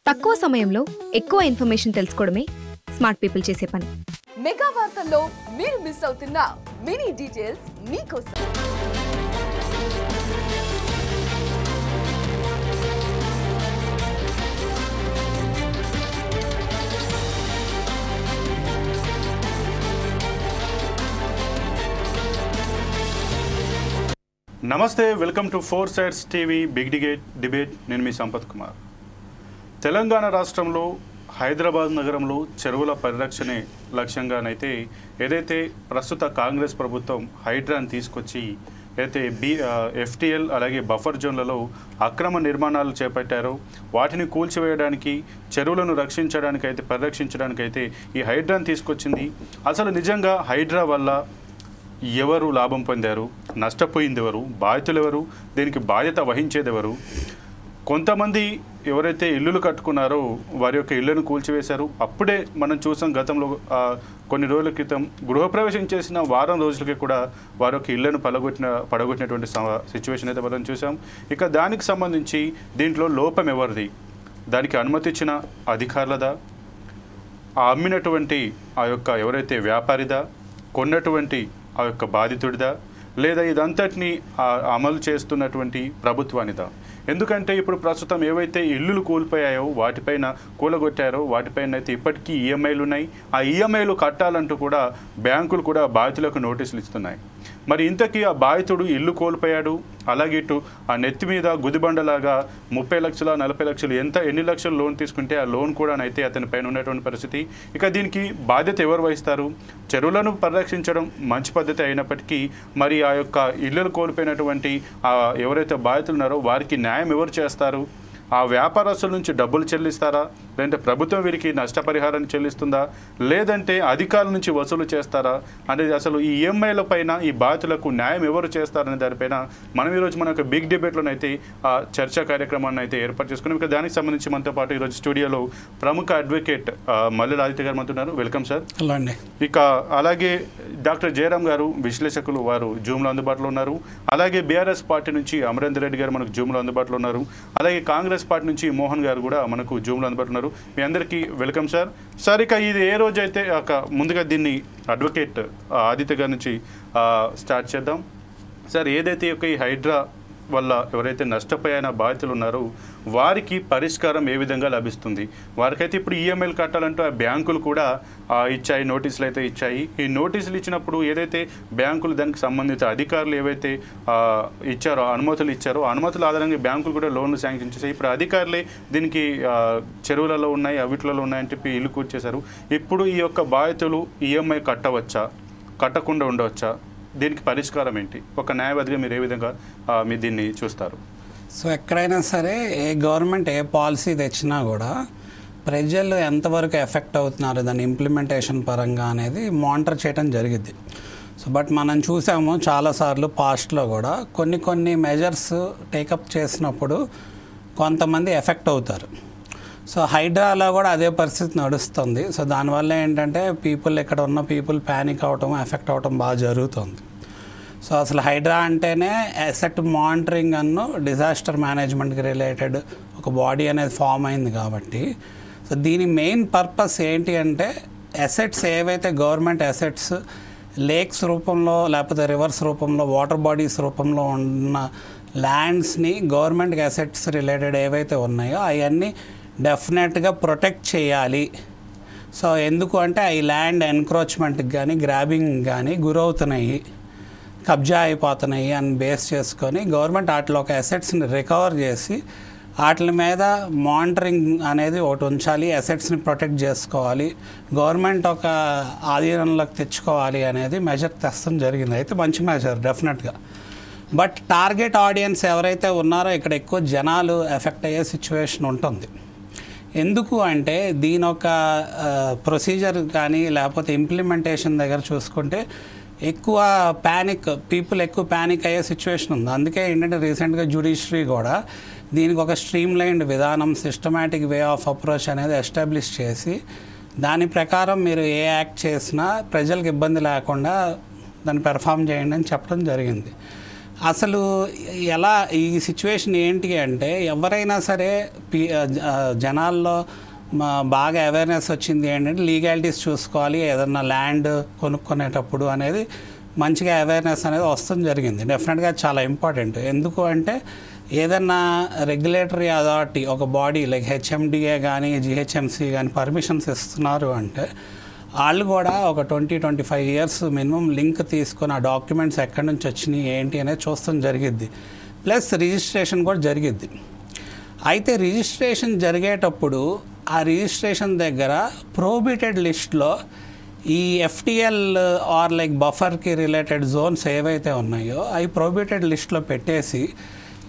తక్కువ సమయంలో ఎక్కువ ఇన్ఫర్మేషన్ తెలుసుకోవడమే స్మార్ట్ పీపుల్ చేసే పని. మెగా వార్తల్లో మీరు మిస్ అవుతున్న మినీ డీటెయిల్స్ మీకోసం. నమస్తే, welcome to 4 Sides TV big debate. నేను మీ సంపత్ కుమార్. తెలంగాణ రాష్ట్రంలో హైదరాబాద్ నగరంలో చెరువుల పరిరక్షణే లక్ష్యంగానైతే ఏదైతే ప్రస్తుత కాంగ్రెస్ ప్రభుత్వం హైడ్రాని తీసుకొచ్చి అయితే FTL అలాగే బఫర్ జోన్లలో అక్రమ నిర్మాణాలు చేపట్టారో వాటిని కూల్చివేయడానికి, చెరువులను రక్షించడానికి అయితే పరిరక్షించడానికైతే ఈ హైడ్రాని తీసుకొచ్చింది. అసలు నిజంగా హైడ్రా వల్ల ఎవరు లాభం పొందారు, నష్టపోయింది ఎవరు, బాధితులు ఎవరు, దీనికి బాధ్యత వహించేది ఎవరు? కొంతమంది ఎవరైతే ఇల్లులు కట్టుకున్నారో వారి యొక్క ఇళ్లను కూల్చివేశారు. అప్పుడే మనం చూసాం గతంలో కొన్ని రోజుల క్రితం గృహప్రవేశం చేసిన వారం రోజులకి కూడా వారి యొక్క ఇళ్లను పడగొట్టినటువంటి సిచ్యువేషన్ అయితే మనం చూసాం. ఇక దానికి సంబంధించి దీంట్లో లోపం ఎవరిది? దానికి అనుమతి ఇచ్చిన అధికారులదా, ఆ అమ్మినటువంటి ఆ యొక్క ఎవరైతే వ్యాపారిదా, కొన్నటువంటి ఆ యొక్క బాధితుడిదా, లేదా ఇదంతటిని అమలు చేస్తున్నటువంటి ప్రభుత్వానిదా? ఎందుకంటే ఇప్పుడు ప్రస్తుతం ఏవైతే ఇల్లులు కూలిపోయాయో వాటిపైన కూలగొట్టారో వాటిపైన అయితే ఇప్పటికీ ఈఎంఐలు ఉన్నాయి. ఆ ఈఎంఐలు కట్టాలంటూ కూడా బ్యాంకులు కూడా బాధితులకు నోటీసులు ఇస్తున్నాయి. మరి ఇంతకీ ఆ బాధితుడు ఇల్లు కోల్పోయాడు, అలాగే ఇటు ఆ నెత్తి మీద గుదిబండలాగా 30 లక్షల 40 లక్షలు ఎన్ని లక్షలు లోన్ తీసుకుంటే ఆ లోన్ కూడా అయితే అతని పైన ఉన్నటువంటి పరిస్థితి. ఇక దీనికి బాధ్యత ఎవరు వహిస్తారు? చెరువులను పరిరక్షించడం మంచి పద్ధతి అయినప్పటికీ మరి ఆ యొక్క ఇల్లులు కోల్పోయినటువంటి ఎవరైతే బాధితులు ఉన్నారో వారికి న్యాయం ఎవరు చేస్తారు? ఆ వ్యాపారస్తుల నుంచి డబ్బులు చెల్లిస్తారా, లేదంటే ప్రభుత్వం వీరికి నష్టపరిహారాన్ని చెల్లిస్తుందా, లేదంటే అధికారుల నుంచి వసూలు చేస్తారా అనేది అసలు ఈ ఈఎంఐల పైన ఈ బాధితులకు న్యాయం ఎవరు చేస్తారనే దానిపైన మనం ఈరోజు మన యొక్క బిగ్ డిబేట్లోనైతే చర్చా కార్యక్రమాన్ని అయితే ఏర్పాటు చేసుకున్నాం. ఇక దానికి సంబంధించి మనతో పాటు ఈరోజు స్టూడియోలో ప్రముఖ అడ్వకేట్ మల్లెల ఆదిత్య గారు మనతో ఉన్నారు. Welcome sir. ఇక అలాగే డాక్టర్ జయరామ్ గారు, విశ్లేషకులు, వారు జూమ్లో అందుబాటులో ఉన్నారు. అలాగే బీఆర్ఎస్ పార్టీ నుంచి అమరేందర్ రెడ్డి గారు మనకు జూమ్లో అందుబాటులో ఉన్నారు. అలాగే కాంగ్రెస్ పార్టీ నుంచి మోహన్ గారు కూడా మనకు జూమ్లో అందుబాటులో ఉన్నారు. మీ అందరికీ వెల్కమ్ సార్. సార్, ఇక ఇది ఏ రోజు అయితే ముందుగా దీన్ని అడ్వకేట్ ఆదిత్య గారి నుంచి స్టార్ట్ చేద్దాం. సార్, ఏదైతే ఈ హైడ్రా వల్ల ఎవరైతే నష్టపోయిన బాధితులు ఉన్నారో వారికి పరిష్కారం ఏ విధంగా లభిస్తుంది? వారికైతే ఇప్పుడు ఈఎంఐలు కట్టాలంటూ ఆ బ్యాంకులు కూడా ఇచ్చాయి, నోటీసులు అయితే ఇచ్చాయి. ఈ నోటీసులు ఇచ్చినప్పుడు ఏదైతే బ్యాంకులు దానికి సంబంధిత అధికారులు ఏవైతే ఇచ్చారో, అనుమతులు ఇచ్చారో, అనుమతుల ఆధారంగా బ్యాంకులు కూడా లోన్లు శాంక్షన్ చేశాయి. ఇప్పుడు అధికారులే దీనికి చెరువులలో ఉన్నాయి, అవిట్లలో ఉన్నాయని చెప్పి ఇల్లు కూర్చేశారు. ఇప్పుడు ఈ యొక్క బాధితులు ఈఎంఐ కట్టవచ్చా, కట్టకుండా ఉండవచ్చా? దీనికి పరిష్కారం ఏంటి? ఒక న్యాయవాదిగా మీరు ఏ విధంగా మీరు దీన్ని చూస్తారు? సో ఎక్కడైనా సరే ఏ గవర్నమెంట్ ఏ పాలసీ తెచ్చినా కూడా ప్రజలు ఎంతవరకు ఎఫెక్ట్ అవుతున్నారు దాని ఇంప్లిమెంటేషన్ పరంగా అనేది మానిటర్ చేయడం జరిగింది. సో బట్ మనం చూసాము చాలాసార్లు పాస్ట్లో కూడా కొన్ని మెజర్స్ టేకప్ చేసినప్పుడు కొంతమంది ఎఫెక్ట్ అవుతారు. సో హైడ్రాలో కూడా అదే పరిస్థితి నడుస్తుంది. సో దానివల్ల ఏంటంటే ఇక్కడ ఉన్న పీపుల్ ప్యానిక్ అవటం, ఎఫెక్ట్ అవటం బాగా జరుగుతుంది. సో అసలు హైడ్రా అంటేనే అసెట్ మానిటరింగ్ డిజాస్టర్ మేనేజ్మెంట్కి రిలేటెడ్ ఒక బాడీ అనేది ఫామ్ అయింది కాబట్టి సో దీని మెయిన్ పర్పస్ ఏంటి అంటే అసెట్స్ ఏవైతే గవర్నమెంట్ అసెట్స్ లేక్స్ రూపంలో లేకపోతే రివర్స్ రూపంలో వాటర్ బాడీస్ రూపంలో ఉన్న ల్యాండ్స్ని గవర్నమెంట్కి అసెట్స్ రిలేటెడ్ ఏవైతే ఉన్నాయో అవన్నీ డెఫినెట్గా ప్రొటెక్ట్ చేయాలి. సో ఎందుకు అంటే ఈ ల్యాండ్ ఎన్క్రోచ్మెంట్కి కానీ గ్రాబింగ్ కానీ గురవుతున్నాయి, కబ్జా అయిపోతున్నాయి అని బేస్ చేసుకొని గవర్నమెంట్ వాటిలో ఒక అసెట్స్ని రికవర్ చేసి వాటి మీద మానిటరింగ్ అనేది ఒకటి ఉంచాలి, అసెట్స్ని ప్రొటెక్ట్ చేసుకోవాలి, గవర్నమెంట్ ఒక ఆధీనంలోకి తెచ్చుకోవాలి అనేది మెజర్ తెస్తాం జరిగింది. అయితే మంచి మెజర్ డెఫినెట్గా. బట్ టార్గెట్ ఆడియన్స్ ఎవరైతే ఉన్నారో ఇక్కడ ఎక్కువ జనాలు ఎఫెక్ట్ అయ్యే సిచ్యువేషన్ ఉంటుంది. ఎందుకు అంటే దీని ఒక ప్రొసీజర్ కానీ లేకపోతే ఇంప్లిమెంటేషన్ దగ్గర చూసుకుంటే పీపుల్ ఎక్కువ ప్యానిక్ అయ్యే సిచ్యువేషన్ ఉంది. అందుకే ఏంటంటే రీసెంట్గా జ్యుడిషియరీ కూడా దీనికి ఒక స్ట్రీమ్లైన్డ్ విధానం, సిస్టమాటిక్ వే ఆఫ్ అప్రోచ్ అనేది ఎస్టాబ్లిష్ చేసి దాని ప్రకారం మీరు ఏ యాక్ట్ చేసినా ప్రజలకు ఇబ్బంది లేకుండా దాన్ని పెర్ఫామ్ చేయండి అని చెప్పడం జరిగింది. అసలు ఎలా ఈ సిచ్యువేషన్ ఏంటి అంటే ఎవరైనా సరే జనాల్లో బాగా అవేర్నెస్ వచ్చింది ఏంటంటే లీగాలిటీస్ చూసుకోవాలి, ఏదన్నా ల్యాండ్ కొనుక్కునేటప్పుడు అనేది మంచిగా అవేర్నెస్ అనేది వస్తుంది జరిగింది. డెఫినెట్గా చాలా ఇంపార్టెంట్. ఎందుకు అంటే ఏదన్నా రెగ్యులేటరీ అథారిటీ ఒక బాడీ లైక్ హెచ్ఎండిఏ కానీ జిహెచ్ఎంసి కానీ పర్మిషన్స్ ఇస్తున్నారు అంటే వాళ్ళు కూడా ఒక 20-25 ఇయర్స్ మినిమం లింక్ తీసుకొని ఆ డాక్యుమెంట్స్ ఎక్కడి నుంచి వచ్చినాయి ఏంటి అనేది చూస్తాం జరిగిద్ది. ప్లస్ రిజిస్ట్రేషన్ కూడా జరిగిద్ది. అయితే రిజిస్ట్రేషన్ జరిగేటప్పుడు ఆ రిజిస్ట్రేషన్ దగ్గర ప్రోహిబిటెడ్ లిస్ట్లో ఈ ఎఫ్టిఎల్ ఆర్ లైక్ బఫర్కి రిలేటెడ్ జోన్స్ ఏవైతే ఉన్నాయో అవి ప్రోహిబిటెడ్ లిస్ట్లో పెట్టేసి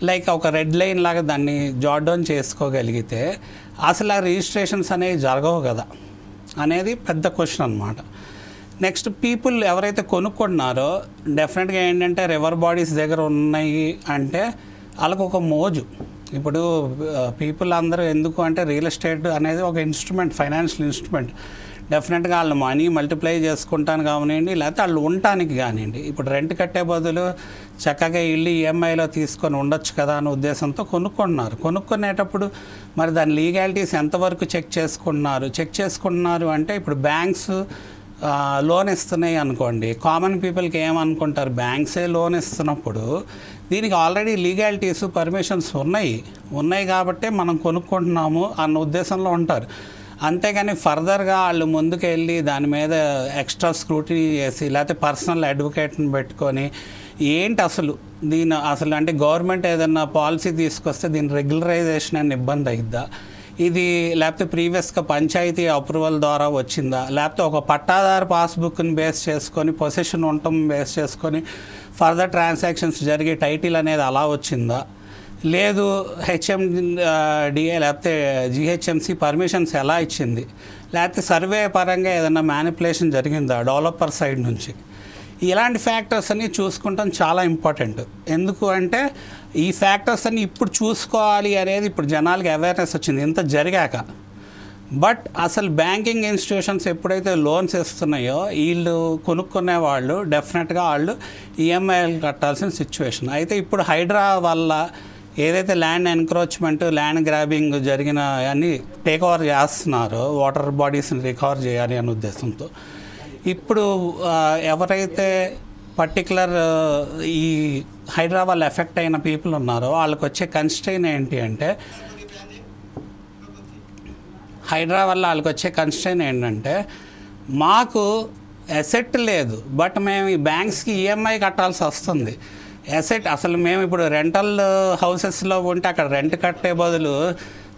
లైక్ ఒక రెడ్ లైన్ లాగా దాన్ని జాట్ డౌన్ చేసుకోగలిగితే అసలు ఆ రిజిస్ట్రేషన్స్ అనేవి జరగవు కదా అనేది పెద్ద క్వశ్చన్ అనమాట. నెక్స్ట్ పీపుల్ ఎవరైతే కొనుక్కున్నారో డెఫినెట్గా ఏంటంటే రివర్ బాడీస్ దగ్గర ఉన్నాయి అంటే వాళ్ళకు ఒక మోజు. ఇప్పుడు పీపుల్ అందరూ ఎందుకు అంటే రియల్ ఎస్టేట్ అనేది ఒక ఇన్స్ట్రుమెంట్, ఫైనాన్షియల్ ఇన్స్ట్రుమెంట్. డెఫినెట్గా వాళ్ళు మనీ మల్టిప్లై చేసుకుంటాను కానివ్వండి, లేకపోతే వాళ్ళు ఉండటానికి కానివ్వండి. ఇప్పుడు రెంట్ కట్టే బదులు చక్కగా ఇల్లు ఈఎంఐలో తీసుకొని ఉండొచ్చు కదా అనే ఉద్దేశంతో కొనుక్కున్నారు. కొనుక్కునేటప్పుడు మరి దాని లీగాలిటీస్ ఎంతవరకు చెక్ చేసుకుంటున్నారు అంటే ఇప్పుడు బ్యాంక్స్ లోన్ ఇస్తున్నాయి అనుకోండి, కామన్ పీపుల్కి ఏమనుకుంటారు, బ్యాంక్సే లోన్ ఇస్తున్నప్పుడు దీనికి ఆల్రెడీ లీగాలిటీస్ పర్మిషన్స్ ఉన్నాయి కాబట్టి మనం కొనుక్కుంటున్నాము అన్న ఉద్దేశంలో ఉంటారు. అంతేగాని ఫర్దర్గా వాళ్ళు ముందుకు వెళ్ళి దాని మీద ఎక్స్ట్రా స్క్రూటినీ చేసి లేకపోతే పర్సనల్ అడ్వకేట్ని పెట్టుకొని ఏంటి అసలు అంటే గవర్నమెంట్ ఏదన్నా పాలసీ తీసుకొస్తే దీని రెగ్యులరైజేషన్ అని ఇబ్బంది అయిద్దా, ఇది లేకపోతే ప్రీవియస్గా పంచాయతీ అప్రూవల్ ద్వారా వచ్చిందా, లేకపోతే ఒక పట్టాదారు పాస్బుక్ని బేస్ చేసుకొని పొజిషన్ ఉండటం బేస్ చేసుకొని ఫర్దర్ ట్రాన్సాక్షన్స్ జరిగే టైటిల్ అనేది అలా వచ్చిందా, లేదు హెచ్ఎండిఏ లేకపోతే జిహెచ్ఎంసి పర్మిషన్స్ ఎలా ఇచ్చింది, లేకపోతే సర్వే పరంగా ఏదైనా మ్యానిపులేషన్ జరిగిందా డెవలపర్ సైడ్ నుంచి. ఇలాంటి ఫ్యాక్టర్స్ అన్ని చూసుకుంటాం చాలా ఇంపార్టెంట్. ఎందుకు అంటే ఈ ఫ్యాక్టర్స్ అన్ని ఇప్పుడు చూసుకోవాలి అనేది ఇప్పుడు జనాలకి అవేర్నెస్ వచ్చింది ఇంత జరిగాక. బట్ అసలు బ్యాంకింగ్ ఇన్స్టిట్యూషన్స్ ఎప్పుడైతే లోన్స్ ఇస్తున్నాయో వీళ్ళు కొనుక్కునే వాళ్ళు డెఫినెట్గా వాళ్ళు ఈఎంఐలు కట్టాల్సిన సిచ్యువేషన్. అయితే ఇప్పుడు హైడ్రా వల్ల ఏదైతే ల్యాండ్ ఎన్క్రోచ్మెంట్, ల్యాండ్ గ్రాబింగ్ జరిగిన అన్నీ టేక్ ఓవర్ చేస్తున్నారో వాటర్ బాడీస్ని రికవర్ చేయాలి అనే ఉద్దేశంతో ఇప్పుడు ఎవరైతే పర్టికులర్ ఈ హైడ్రా వల్ల ఎఫెక్ట్ అయిన పీపుల్ ఉన్నారో వాళ్ళకి వచ్చే కన్స్ట్రెయిన్ ఏంటి అంటే ఏంటంటే మాకు అసెట్ లేదు బట్ మేము ఈ బ్యాంక్స్కి ఈఎంఐ కట్టాల్సి వస్తుంది. అసెట్ అసలు మేము ఇప్పుడు రెంటల్ హౌసెస్లో ఉంటే అక్కడ రెంట్ కట్టే బదులు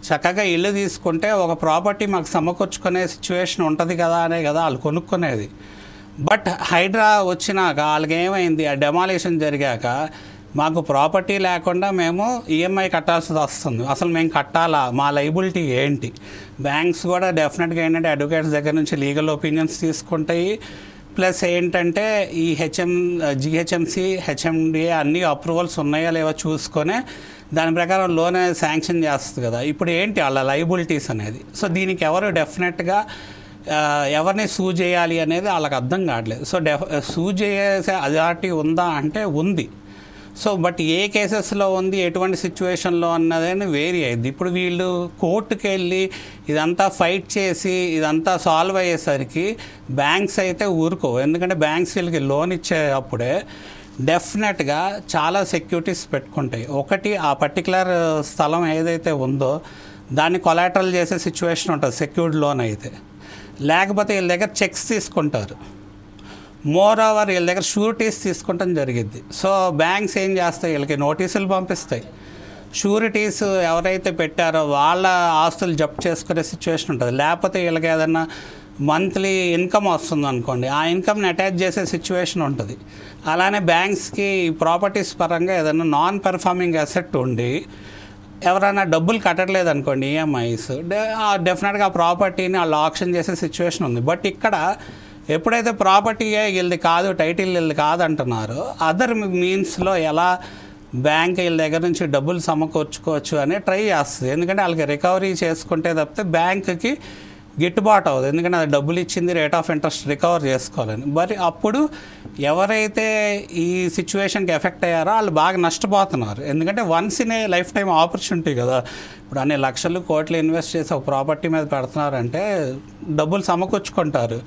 చక్కగా ఇల్లు తీసుకుంటే ఒక ప్రాపర్టీ మాకు సమకూర్చుకునే సిచ్యువేషన్ ఉంటుంది కదా అనే కదా వాళ్ళు కొనుక్కునేది. బట్ హైడ్రా వచ్చినాక వాళ్ళకి ఏమైంది, ఆ డెమాలిషన్ జరిగాక మాకు ప్రాపర్టీ లేకుండా మేము ఈఎంఐ కట్టాల్సి వస్తుంది. అసలు మేము కట్టాలా, మా లైబిలిటీ ఏంటి. బ్యాంక్స్ కూడా డెఫినెట్గా ఏంటంటే అడ్వకేట్స్ దగ్గర నుంచి లీగల్ ఒపీనియన్స్ తీసుకుంటాయి. ప్లస్ ఏంటంటే ఈ జిహెచ్ఎంసి హెచ్ఎండిఏ అన్ని అప్రూవల్స్ ఉన్నాయా లేవో చూసుకొని దాని ప్రకారం లోన్ అనేది శాంక్షన్ చేస్తుంది కదా. ఇప్పుడు ఏంటి వాళ్ళ లైబిలిటీస్ అనేది. సో దీనికి ఎవరు డెఫినెట్గా ఎవరిని సూ చేయాలి అనేది వాళ్ళకి అర్థం కావట్లేదు. సో సూ చేసే అథారిటీ ఉందా అంటే ఉంది. సో బట్ ఏ కేసెస్లో ఉంది, ఎటువంటి సిచ్యువేషన్లో అన్నదని వేరీ అయ్యింది. ఇప్పుడు వీళ్ళు కోర్టుకి వెళ్ళి ఇదంతా ఫైట్ చేసి ఇదంతా సాల్వ్ అయ్యేసరికి బ్యాంక్స్ అయితే ఊరుకో. ఎందుకంటే బ్యాంక్స్ వీళ్ళకి లోన్ ఇచ్చేటప్పుడే డెఫినెట్గా చాలా సెక్యూరిటీస్ పెట్టుకుంటాయి. ఒకటి ఆ పర్టికులర్ స్థలం ఏదైతే ఉందో దాన్ని కొలాటరల్ చేసే సిచ్యువేషన్ ఉంటుంది సెక్యూర్డ్ లోన్ అయితే. లేకపోతే వీళ్ళ దగ్గర చెక్స్ తీసుకుంటారు. మోర్ ఓవర్ వీళ్ళ దగ్గర షూరిటీస్ తీసుకుంటాం జరిగిద్ది. సో బ్యాంక్స్ ఏం చేస్తాయి, వీళ్ళకి నోటీసులు పంపిస్తాయి. షూరిటీస్ ఎవరైతే పెట్టారో వాళ్ళ ఆస్తులు జప్తు చేసుకునే సిచ్యువేషన్ ఉంటుంది. లేకపోతే వీళ్ళకి ఏదన్నా మంత్లీ ఇన్కమ్ వస్తుంది అనుకోండి, ఆ ఇన్కమ్ని అటాచ్ చేసే సిచ్యువేషన్ ఉంటుంది. అలానే బ్యాంక్స్కి ప్రాపర్టీస్ పరంగా ఏదైనా నాన్ పెర్ఫార్మింగ్ అసెట్ ఉండి ఎవరైనా డబ్బులు కట్టట్లేదు అనుకోండి ఈఎంఐస్, డెఫినెట్గా ఆ ప్రాపర్టీని వాళ్ళు ఆక్షన్ చేసే సిచ్యువేషన్ ఉంది. బట్ ఇక్కడ ఎప్పుడైతే ప్రాపర్టీయే వీళ్ళది కాదు, టైటిల్ వీళ్ళది కాదంటున్నారో అదర్ మీన్స్లో ఎలా బ్యాంక్ వీళ్ళ దగ్గర నుంచి డబ్బులు సమకూర్చుకోవచ్చు అని ట్రై చేస్తుంది. ఎందుకంటే వాళ్ళకి రికవరీ చేసుకుంటే తప్పితే బ్యాంకుకి గిట్టుబాటు అవ్వదు, ఎందుకంటే అది డబ్బులు ఇచ్చింది రేట్ ఆఫ్ ఇంట్రెస్ట్ రికవర్ చేసుకోవాలని. మరి అప్పుడు ఎవరైతే ఈ సిచ్యువేషన్కి ఎఫెక్ట్ అయ్యారో వాళ్ళు బాగా నష్టపోతున్నారు, ఎందుకంటే once in a life time opportunity కదా. ఇప్పుడు అన్ని లక్షలు కోట్లు ఇన్వెస్ట్ చేసి ఒక ప్రాపర్టీ మీద పెడుతున్నారంటే డబ్బులు సమకూర్చుకుంటారు.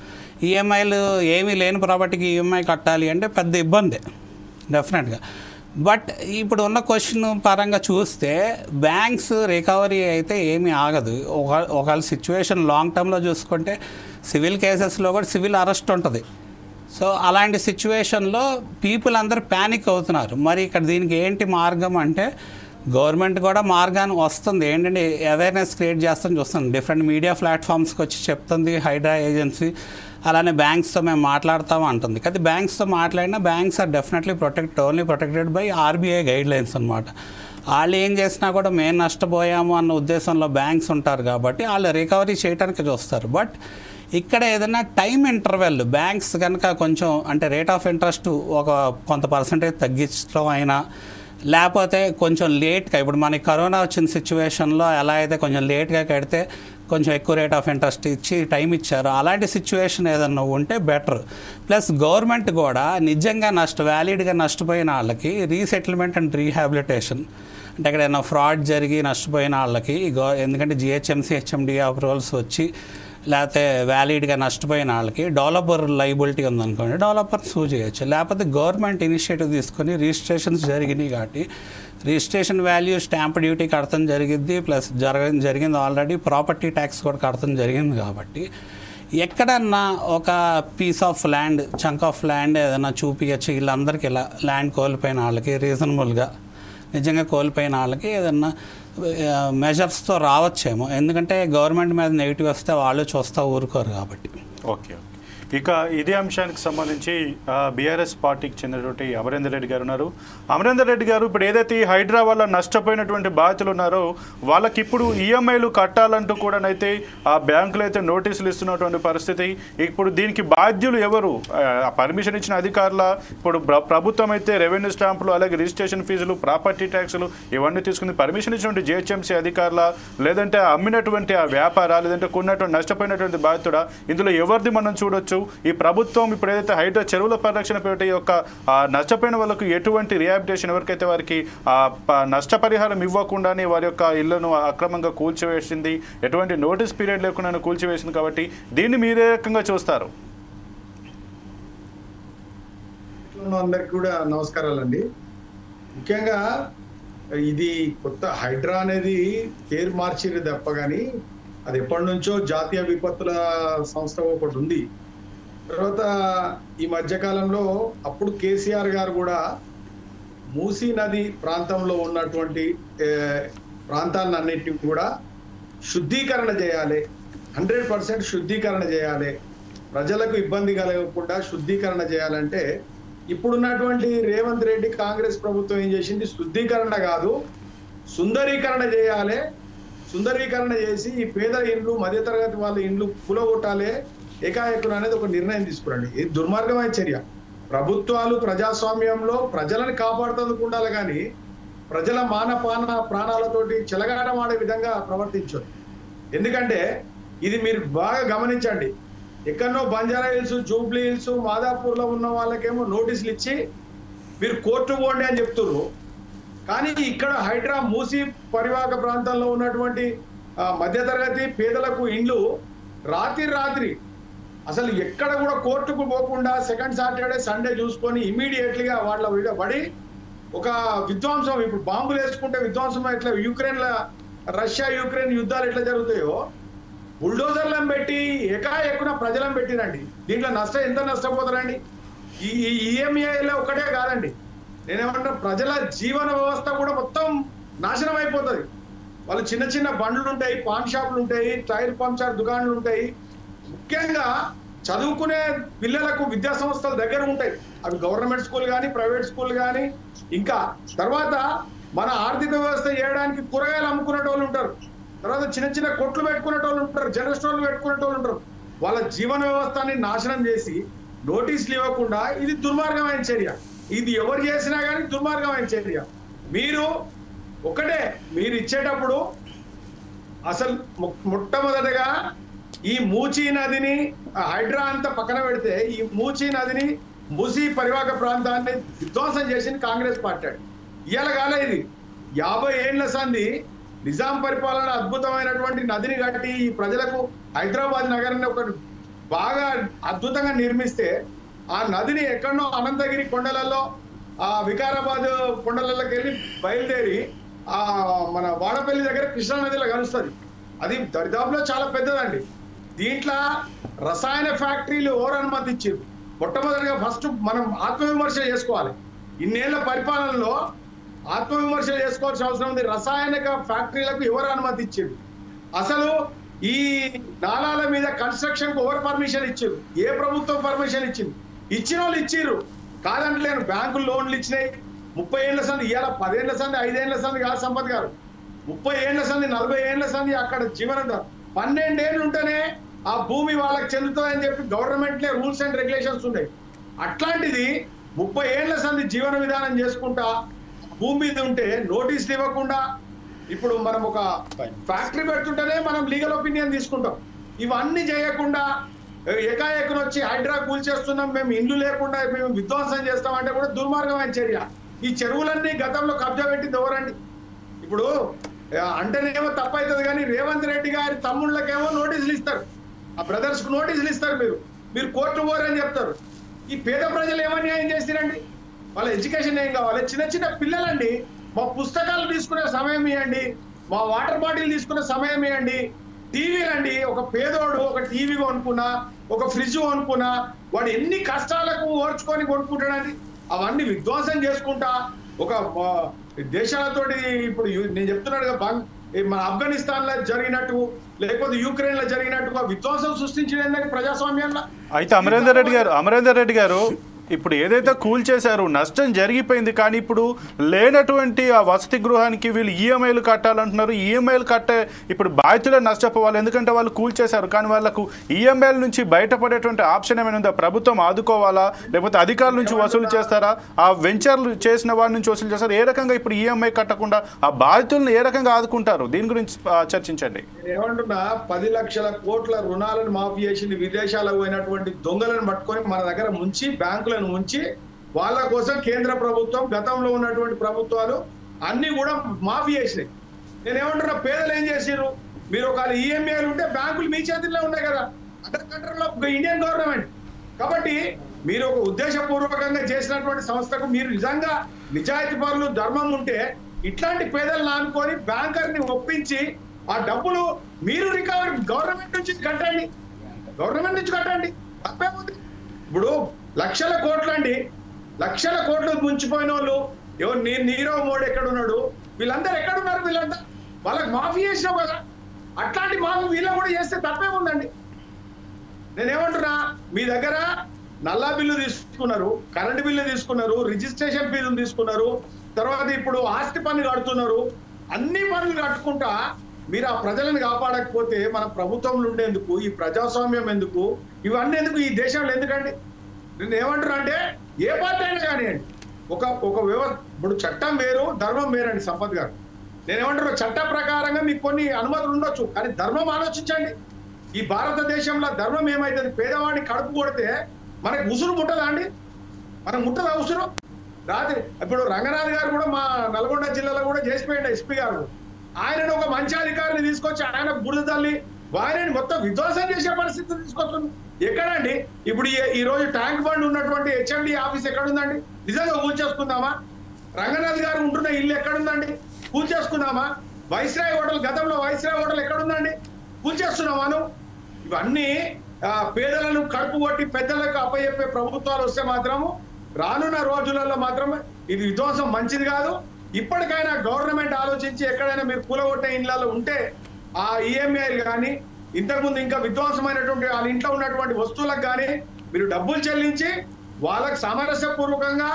ఈఎంఐలు ఏమీ లేని ప్రాపర్టీకి ఈఎంఐ కట్టాలి అంటే పెద్ద ఇబ్బంది డెఫినెట్గా. బట్ ఇప్పుడు ఉన్న క్వశ్చన్ పరంగా చూస్తే బ్యాంక్స్ రికవరీ అయితే ఏమీ ఆగదు. ఒకవేళ సిచ్యువేషన్ లాంగ్ టర్మ్లో చూసుకుంటే సివిల్ కేసెస్లో కూడా సివిల్ అరెస్ట్ ఉంటుంది. సో అలాంటి సిచ్యువేషన్లో పీపుల్ అందరూ ప్యానిక్ అవుతున్నారు. మరి ఇక్కడ దీనికి ఏంటి మార్గం అంటే గవర్నమెంట్ కూడా మార్గాన్ని వస్తుంది, ఏంటంటే అవేర్నెస్ క్రియేట్ చేస్తాను చూస్తుంది, డిఫరెంట్ మీడియా ప్లాట్ఫామ్స్కి వచ్చి చెప్తుంది హైడ్రా ఏజెన్సీ. అలానే బ్యాంక్స్తో మేము మాట్లాడతాము అంటుంది. కానీ బ్యాంక్స్తో మాట్లాడినా banks are definitely only protected by RBI guidelines అనమాట. వాళ్ళు ఏం చేసినా కూడా మేము నష్టపోయాము అన్న ఉద్దేశంలో బ్యాంక్స్ ఉంటారు కాబట్టి వాళ్ళు రికవరీ చేయడానికి చూస్తారు. బట్ ఇక్కడ ఏదైనా టైం ఇంటర్వెల్ బ్యాంక్స్ కనుక కొంచెం అంటే రేట్ ఆఫ్ ఇంట్రెస్ట్ ఒక కొంత పర్సంటేజ్ తగ్గించడం అయినా, లేకపోతే కొంచెం లేట్గా, ఇప్పుడు మనకి కరోనా వచ్చిన సిచ్యువేషన్లో ఎలా అయితే కొంచెం లేట్గా కడితే కొంచెం ఎక్కువ రేట్ ఆఫ్ ఇంట్రెస్ట్ ఇచ్చి టైం ఇచ్చారు, అలాంటి సిచ్యువేషన్ ఏదన్నా ఉంటే బెటర్. ప్లస్ గవర్నమెంట్ కూడా నిజంగా వ్యాలిడ్గా నష్టపోయిన వాళ్ళకి రీసెటిల్మెంట్ అండ్ రీహాబిలిటేషన్, అంటే ఎక్కడైనా ఫ్రాడ్ జరిగి నష్టపోయిన వాళ్ళకి ఎందుకంటే జిహెచ్ఎంసీ హెచ్ఎండి అప్రూవల్స్ వచ్చి లేకపోతే వ్యాలిడ్గా నష్టపోయిన వాళ్ళకి డెవలపర్ లైబిలిటీ ఉందనుకోండి, డెవలపర్ సూ చేయొచ్చు. లేకపోతే గవర్నమెంట్ ఇనిషియేటివ్ తీసుకొని రిజిస్ట్రేషన్స్ జరిగినాయి కాబట్టి రిజిస్ట్రేషన్ వాల్యూ స్టాంప్ డ్యూటీ కడతం జరిగింది, ప్లస్ జరిగింది ఆల్రెడీ ప్రాపర్టీ ట్యాక్స్ కూడా కడతం జరిగింది. కాబట్టి ఎక్కడన్నా ఒక piece of land, chunk of land ఏదైనా చూపించచ్చు వీళ్ళందరికీ. ఇలా ల్యాండ్ కోల్పోయిన వాళ్ళకి రీజనబుల్గా, నిజంగా కోల్పోయిన వాళ్ళకి ఏదన్నా మెజర్స్తో రావచ్చేమో, ఎందుకంటే గవర్నమెంట్ మీద నెగిటివ్ వస్తే వాళ్ళు చూస్తూ ఊరుకోరు కాబట్టి. ఓకే. ఇక ఇదే అంశానికి సంబంధించి బీఆర్ఎస్ పార్టీకి చెందినటువంటి అమరేందర్ రెడ్డి గారు ఉన్నారు. అమరేందర్ రెడ్డి గారు, ఇప్పుడు ఏదైతే ఈ హైడ్రా వల్ల నష్టపోయినటువంటి బాధితులు ఉన్నారో వాళ్ళకి ఇప్పుడు ఈఎంఐలు కట్టాలంటూ కూడానైతే ఆ బ్యాంకులు అయితే నోటీసులు ఇస్తున్నటువంటి పరిస్థితి. ఇప్పుడు దీనికి బాధ్యులు ఎవరు? పర్మిషన్ ఇచ్చిన అధికారుల, ఇప్పుడు ప్రభుత్వం అయితే రెవెన్యూ స్టాంపులు, అలాగే రిజిస్ట్రేషన్ ఫీజులు, ప్రాపర్టీ ట్యాక్సులు ఇవన్నీ తీసుకుని పర్మిషన్ ఇచ్చినటువంటి జిహెచ్ఎంసీ అధికారుల, లేదంటే అమ్మినటువంటి ఆ వ్యాపార, లేదంటే కొన్నటువంటి నష్టపోయినటువంటి బాధితుడా? ఇందులో ఎవరిది మనం చూడొచ్చు? ఈ ప్రభుత్వం ఇప్పుడు ఏదైతే హైడ్రా చెరువుల పరిరక్షణ పేట యొక్క నష్టపోయిన వాళ్ళకు ఎటువంటి రిహాబిలిటేషన్, ఎవరికైతే వారికి నష్టపరిహారం ఇవ్వకుండానే వారి యొక్క ఇళ్లను అక్రమంగా కూల్చివేసింది, ఎటువంటి నోటీస్ పీరియడ్ లేకుండా కూల్చివేసింది. కాబట్టి దీన్ని మీరే రకంగా చూస్తారు? అందరికి కూడా నమస్కారాలండి. ముఖ్యంగా ఇది కొత్త హైడ్రా అనేది పేరు మార్చిరు తప్ప కానీ అది ఎప్పటి నుంచో జాతీయ విపత్తుల సంస్థ ఒకటి ఉంది. తర్వాత ఈ మధ్యకాలంలో అప్పుడు కేసీఆర్ గారు కూడా మూసీ నది ప్రాంతంలో ఉన్నటువంటి ప్రాంతాలన్నింటినీ కూడా శుద్ధీకరణ చేయాలి, 100% శుద్ధీకరణ చేయాలి, ప్రజలకు ఇబ్బంది కలగకుండా శుద్ధీకరణ చేయాలంటే ఇప్పుడున్నటువంటి రేవంత్ రెడ్డి కాంగ్రెస్ ప్రభుత్వం ఏం చేసింది? శుద్ధీకరణ కాదు, సుందరీకరణ చేయాలి. సుందరీకరణ చేసి ఈ పేద ఇండ్లు, మధ్యతరగతి వాళ్ళ ఇండ్లు కూలగొట్టాలి, ఏకాయకులు అనేది ఒక నిర్ణయం తీసుకురండి. ఇది దుర్మార్గమైన చర్య. ప్రభుత్వాలు ప్రజాస్వామ్యంలో ప్రజలను కాపాడుతందుకు ఉండాలి కానీ ప్రజల ప్రాణాలతోటి చెలగాటమాడే విధంగా ప్రవర్తించదు. ఎందుకంటే ఇది మీరు బాగా గమనించండి, ఎక్కడనో బంజారా హిల్స్, జూబ్లీ హిల్స్, మాదాపూర్లో ఉన్న వాళ్ళకేమో నోటీసులు ఇచ్చి మీరు కోర్టు పోండి అని చెప్తున్నారు. కానీ ఇక్కడ హైడ్రా మూసీ పరివాహక ప్రాంతాల్లో ఉన్నటువంటి మధ్యతరగతి పేదలకు ఇండ్లు రాత్రి అసలు ఎక్కడ కూడా కోర్టుకు పోకుండా సెకండ్ సాటర్డే సండే చూసుకొని ఇమీడియట్లీగా వాళ్ళ మీద పడి ఒక విధ్వంసం, ఇప్పుడు బాంబులు వేసుకుంటే విధ్వంసం ఎట్లా రష్యా యుక్రెయిన్ యుద్ధాలు ఎట్లా జరుగుతాయో బుల్డోజర్లను పెట్టి ఏకాయకున ప్రజలను పెట్టిరండి. దీంట్లో ఎంత నష్టపోతారండి? ఈ ఈఎంఐలో ఒకటే కాదండి, నేనేమంటా ప్రజల జీవన వ్యవస్థ కూడా మొత్తం నాశనం అయిపోతుంది. వాళ్ళు చిన్న బండ్లు ఉంటాయి, పాన్ షాపులు ఉంటాయి, టైర్ పంచర్ దుకాణాలు ఉంటాయి. ముఖ్యంగా చదువుకునే పిల్లలకు విద్యా సంస్థలు దగ్గర ఉంటాయి, అవి గవర్నమెంట్ స్కూల్ కానీ ప్రైవేట్ స్కూల్ కానీ. ఇంకా తర్వాత మన ఆర్థిక వ్యవస్థ చేయడానికి కూరగాయలు అమ్ముకునే వాళ్ళు ఉంటారు, తర్వాత చిన్న కొట్లు పెట్టుకునే వాళ్ళు ఉంటారు, జనరల్ స్టోర్లు పెట్టుకునే వాళ్ళు ఉంటారు. వాళ్ళ జీవన వ్యవస్థని నాశనం చేసి నోటీసులు ఇవ్వకుండా ఇది దుర్మార్గమైన చర్య. ఇది ఎవరు చేసినా కానీ దుర్మార్గమైన చర్య. మీరు ఒకటే, మీరు ఇచ్చేటప్పుడు అసలు మొట్టమొదటిగా ఈ మూసీ నదిని హైడ్రా అంతా పక్కన పెడితే ఈ మూసీ నదిని మూసీ పరివాహక ప్రాంతాన్ని విధ్వంసం చేసింది కాంగ్రెస్ పార్టీ. ఇవాళ కాలే ఇది 50 ఏళ్ల సంది నిజాం పరిపాలన అద్భుతమైనటువంటి నదిని కట్టి ఈ ప్రజలకు హైదరాబాద్ నగరాన్ని ఒక బాగా అద్భుతంగా నిర్మిస్తే ఆ నదిని ఎక్కడనో అనంతగిరి కొండలలో ఆ వికారాబాద్ కొండలలోకి వెళ్ళి బయలుదేరి ఆ మన వాడపల్లి దగ్గర కృష్ణా నదిలో కలుస్తుంది. అది దరిదాపులో చాలా పెద్దదండి. దీంట్లో రసాయన ఫ్యాక్టరీలు ఎవరు అనుమతి ఇచ్చారు? మొట్టమొదటిగా ఫస్ట్ మనం ఆత్మవిమర్శ చేసుకోవాలి. ఇన్నేళ్ల పరిపాలనలో ఆత్మవిమర్శ చేసుకోవాల్సిన అవసరం ఉంది. రసాయనిక ఫ్యాక్టరీలకు ఎవరు అనుమతి ఇచ్చారు? అసలు ఈ నాలాల మీద కన్స్ట్రక్షన్ కు ఎవరు పర్మిషన్ ఇచ్చారు? ఏ ప్రభుత్వం పర్మిషన్ ఇచ్చింది? ఇచ్చిన వాళ్ళు ఇచ్చిర్రు, కాదంటలేను. బ్యాంకులు లోన్లు ఇచ్చినాయి. 30 ఏళ్ల సంది, ఇవాళ 10 ఏళ్ల సంది, 5 ఏళ్ల సంది కాదు సంపత్ గారు, 30 ఏళ్ల సంది, 40 ఏళ్ల సంది అక్కడ జీవనం 12 ఏళ్ళు ఉంటేనే ఆ భూమి వాళ్ళకి చెందుతుందని చెప్పి గవర్నమెంట్లే రూల్స్ అండ్ రెగ్యులేషన్స్ ఉన్నాయి. అట్లాంటిది 30 ఏళ్ల సంది జీవన విధానం చేసుకుంటా భూమి మీద ఉంటే నోటీసులు ఇవ్వకుండా, ఇప్పుడు మనం ఒక ఫ్యాక్టరీ పెడుతుంటేనే మనం లీగల్ ఒపీనియన్ తీసుకుంటాం. ఇవన్నీ చేయకుండా ఏకాఏకను వచ్చి హైడ్రా కూల్చేస్తున్నాం, మేము ఇండ్లు లేకుండా మేము విధ్వంసం చేస్తాం అంటే కూడా దుర్మార్గమైన చర్య. ఈ చెరువులన్నీ గతంలో కబ్జా పెట్టింది ఎవరండి? ఇప్పుడు అంటేనేమో తప్పవుతుంది, కానీ రేవంత్ రెడ్డి గారి తమ్ముళ్ళకేమో నోటీసులు ఇస్తారు, ఆ బ్రదర్స్ కు నోటీసులు ఇస్తారు. మీరు కోర్టు పోరని చెప్తారు. ఈ పేద ప్రజలు ఏమన్యాయం చేస్తారండి? వాళ్ళ ఎడ్యుకేషన్ ఏం కావాలి? చిన్న చిన్న పిల్లలండి, మా పుస్తకాలు తీసుకునే సమయం ఇవ్వండి, మా వాటర్ బాటిల్ తీసుకునే సమయం ఇవ్వండి. టీవీలండి, ఒక పేదోడు ఒక టీవీ కొనుక్కున్నా, ఒక ఫ్రిడ్జ్ కొనుక్కున్నా, వాడు ఎన్ని కష్టాలకు ఓర్చుకొని కొనుక్కుంటాడండి. అవన్నీ విధ్వంసం చేసుకుంటా ఒక దేశాలతోటి, ఇప్పుడు నేను చెప్తున్నాడు మన ఆఫ్ఘనిస్తాన్ లో జరిగినట్టు, లేకపోతే యుక్రెయిన్ లో జరిగినట్టుగా విధ్వంసం సృష్టించిన ప్రజాస్వామ్యంలో. అయితే అమరేందర్ రెడ్డి గారు ఇప్పుడు ఏదైతే కూల్ చేశారో నష్టం జరిగిపోయింది, కానీ ఇప్పుడు లేనటువంటి ఆ వసతి గృహానికి వీళ్ళు ఈఎంఐలు కట్టాలంటున్నారు. ఈఎంఐలు కట్టే ఇప్పుడు బాధితులే నష్టపోవాలి, ఎందుకంటే వాళ్ళు కూల్ చేశారు. కానీ వాళ్ళకు ఈఎంఐల నుంచి బయటపడేటువంటి ఆప్షన్ ఏమైనా ఉందా? ప్రభుత్వం ఆదుకోవాలా, లేకపోతే అధికారుల నుంచి వసూలు చేస్తారా? ఆ వెంచర్లు చేసిన వారి నుంచి వసూలు చేస్తారు? ఏ రకంగా ఇప్పుడు ఈఎంఐ కట్టకుండా ఆ బాధితులను ఏ రకంగా ఆదుకుంటారు? దీని గురించి చర్చించండి. ఏమంటున్నా, 10 లక్షల కోట్ల రుణాలను మాఫీ చేసింది విదేశాలకు పోయినటువంటి దొంగలను పట్టుకొని మన దగ్గర ముంచి బ్యాంకులను ఉంచి వాళ్ళ కోసం కేంద్ర ప్రభుత్వం, గతంలో ఉన్నటువంటి ప్రభుత్వాలు అన్ని కూడా మాఫీ చేసినాయి. నేనేమంటున్నా, పేదలు ఏం చేసారు? మీరు ఒక ఈఎంఐలు ఉంటే బ్యాంకులు మీ చేతుల్లో ఉన్నాయి కదా, under control of Indian government. కాబట్టి మీరు ఒక ఉద్దేశపూర్వకంగా చేసినటువంటి సంస్థకు మీరు నిజంగా నిజాయితీ పరులు, ధర్మం ఉంటే ఇట్లాంటి పేదలను ఆనుకొని బ్యాంకర్ని ఒప్పించి ఆ డబ్బులు మీరు రికవరీ గవర్నమెంట్ నుంచి కట్టండి, గవర్నమెంట్ నుంచి కట్టండి, తప్పేముంది? ఇప్పుడు లక్షల కోట్లండి, లక్షల కోట్లు ముంచిపోయిన వాళ్ళు ఎవరు? నీరవ్ మోడీ ఎక్కడున్నాడు? వీళ్ళందరూ ఎక్కడున్నారు? వీళ్ళంతా వాళ్ళకి మాఫీ చేసినావు కదా, అట్లాంటి మాఫీ వీళ్ళ కూడా చేస్తే తప్పేముందండి? నేనేమంటున్నా, మీ దగ్గర నల్లా బిల్లు తీసుకున్నారు, కరెంటు బిల్లు తీసుకున్నారు, రిజిస్ట్రేషన్ ఫీజులు తీసుకున్నారు, తర్వాత ఇప్పుడు ఆస్తి పన్ను కడుతున్నారు. అన్ని పనులు కట్టుకుంటా మీరు ఆ ప్రజలను కాపాడకపోతే మన ప్రభుత్వంలో ఉండేందుకు, ఈ ప్రజాస్వామ్యం ఎందుకు, ఇవన్నీ ఎందుకు, ఈ దేశంలో ఎందుకండి? నేను ఏమంటున్నా అంటే, ఏ పార్టీ అయినా కానివ్వండి, ఒక వ్యవస్థ, ఇప్పుడు చట్టం వేరు, ధర్మం వేరండి సంపత్ గారు. నేనేమంటున్నా, చట్ట ప్రకారంగా మీకు కొన్ని అనుమతులు ఉండొచ్చు, కానీ ధర్మం ఆలోచించండి. ఈ భారతదేశంలో ధర్మం ఏమైతుంది? పేదవాడిని కడుపు కొడితే మనకు ఉసురు ముట్టదా అండి? మనకు ముట్టదా ఉసురు? రాత్రి ఇప్పుడు రంగనాథ్ గారు కూడా మా నల్గొండ జిల్లాలో కూడా చేసిపోయింది ఎస్పీ గారు. ఆయనను ఒక మంచి అధికారిని తీసుకొచ్చి ఆయన బురద తల్లి ఆయనని మొత్తం విధ్వంసం చేసే పరిస్థితి తీసుకొస్తుంది. ఎక్కడండి? ఇప్పుడు ఈ రోజు ట్యాంక్ బండ్ ఉన్నటువంటి హెచ్ఎండి ఆఫీస్ ఎక్కడుందండి? నిజంగా కూల్చేసుకుందామా? రంగనాథ్ గారు ఉంటున్న ఇల్లు ఎక్కడుందండి? కూల్చేసుకుందామా? వైస్రాయ్ హోటల్, గతంలో వైస్రాయ్ హోటల్ ఎక్కడుందండి? కూల్చేస్తున్నామాను? ఇవన్నీ పేదలను కడుపు కొట్టి పెద్దలకు అప్పచెప్పే ప్రభుత్వాలు వస్తే మాత్రము రానున్న రోజులలో మాత్రం ఇది విధ్వంసం మంచిది కాదు. ఇప్పటికైనా గవర్నమెంట్ ఆలోచించి ఎక్కడైనా మీరు కూలగొట్టే ఇళ్లలో ఉంటే ఆ ఈఎంఐలు కానీ, ఇంతకుముందు ఇంకా విధ్వంసమైనటువంటి వాళ్ళ ఇంట్లో ఉన్నటువంటి వస్తువులకు కానీ మీరు డబ్బులు చెల్లించి వాళ్ళకి సామరస్యపూర్వకంగా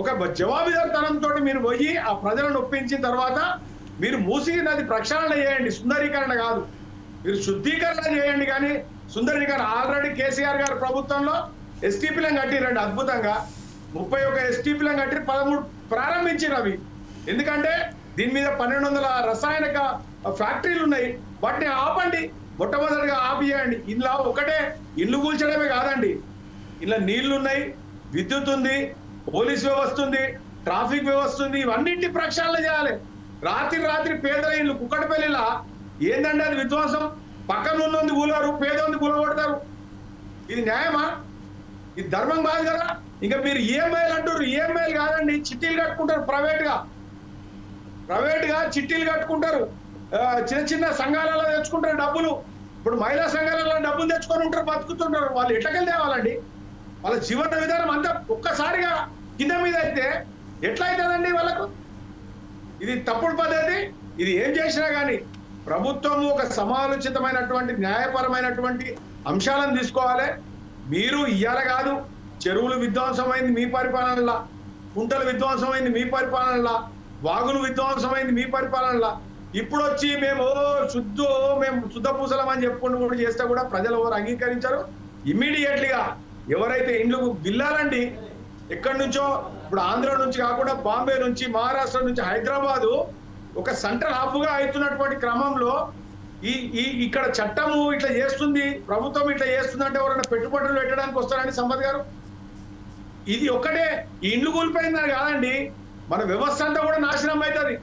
ఒక జవాబుదారితనంతో మీరు పోయి ఆ ప్రజలను ఒప్పించిన తర్వాత మీరు మూసీ నది ప్రక్షాళన చేయండి, సుందరీకరణ కాదు. మీరు శుద్ధీకరణ చేయండి, కానీ సుందరీకరణ ఆల్రెడీ కేసీఆర్ గారి ప్రభుత్వంలో ఎస్టీపీలను కట్టిరండి అద్భుతంగా. 31 ఎస్టీపీలను కట్టి 13 ప్రారంభించారు అవి. ఎందుకంటే దీని మీద 1200 రసాయనిక ఫ్యాక్టరీలు ఉన్నాయి, వాటిని ఆపండి. మొట్టమొదటిగా ఆపియండి. ఇలా ఒకటే ఇల్లు కూల్చడమే కాదండి, ఇలా నీళ్లు ఉన్నాయి, విద్యుత్ ఉంది, పోలీస్ వ్యవస్థ ఉంది, ట్రాఫిక్ వ్యవస్థ ఉంది, ఇవన్నింటి ప్రక్షాళన చేయాలి. రాత్రి పేదల ఇల్లు కుక్కటపల్లిలా ఏందండి అది విధ్వంసం? పక్కన ఉన్నది కూలరు, పేదోంది కూలగొడతారు. ఇది న్యాయమా? ఇది ధర్మం కాదు కదా. ఇంకా మీరు ఈఎంఐలు అంటారు, ఈఎంఐలు కాదండి, చిట్టీలు కట్టుకుంటారు ప్రైవేట్గా చిట్టీలు కట్టుకుంటారు. చిన్న చిన్న సంఘాలలో తెచ్చుకుంటారు డబ్బులు. ఇప్పుడు మహిళా సంఘాలలో డబ్బులు తెచ్చుకొని ఉంటారు, బతుకుతుంటారు. వాళ్ళు ఎట్లకెళ్ళి తేవాలండి? వాళ్ళ జీవన విధానం అంతా ఒక్కసారిగా కింద మీద అయితే ఎట్లా అవుతుందండి వాళ్ళకు? ఇది తప్పుడు పద్ధతి. ఇది ఏం చేసినా కానీ ప్రభుత్వము ఒక సమాలోచితమైనటువంటి న్యాయపరమైనటువంటి అంశాలను తీసుకోవాలి. మీరు ఇయ్యాల కాదు, చెరువులు విధ్వంసమైంది మీ పరిపాలనలా, కుంటలు విధ్వంసమైంది మీ పరిపాలనలా, వాగులు విధ్వంసమైంది మీ పరిపాలనలా. ఇప్పుడు వచ్చి మేము శుద్ధ పూసలం అని చెప్పుకుంటూ కూడా చేస్తే కూడా ప్రజలు ఎవరు అంగీకరించారు. ఇమ్మీడియట్లీగా ఎవరైతే ఇండ్లు బిల్లాలండి ఎక్కడి నుంచో, ఇప్పుడు ఆంధ్ర నుంచి కాకుండా బాంబే నుంచి, మహారాష్ట్ర నుంచి హైదరాబాదు ఒక సెంట్రల్ హబ్ గా అవుతున్నటువంటి క్రమంలో ఇక్కడ చట్టము ఇట్లా చేస్తుంది, ప్రభుత్వం ఇట్లా చేస్తుంది అంటే ఎవరైనా పెట్టుబడులు పెట్టడానికి వస్తారండి సంపత్ గారు? ఇది ఒక్కటే ఇండ్లు కూలిపోయిందని కాదండి, మన వ్యవస్థ అంతా కూడా నాశనం అవుతుంది.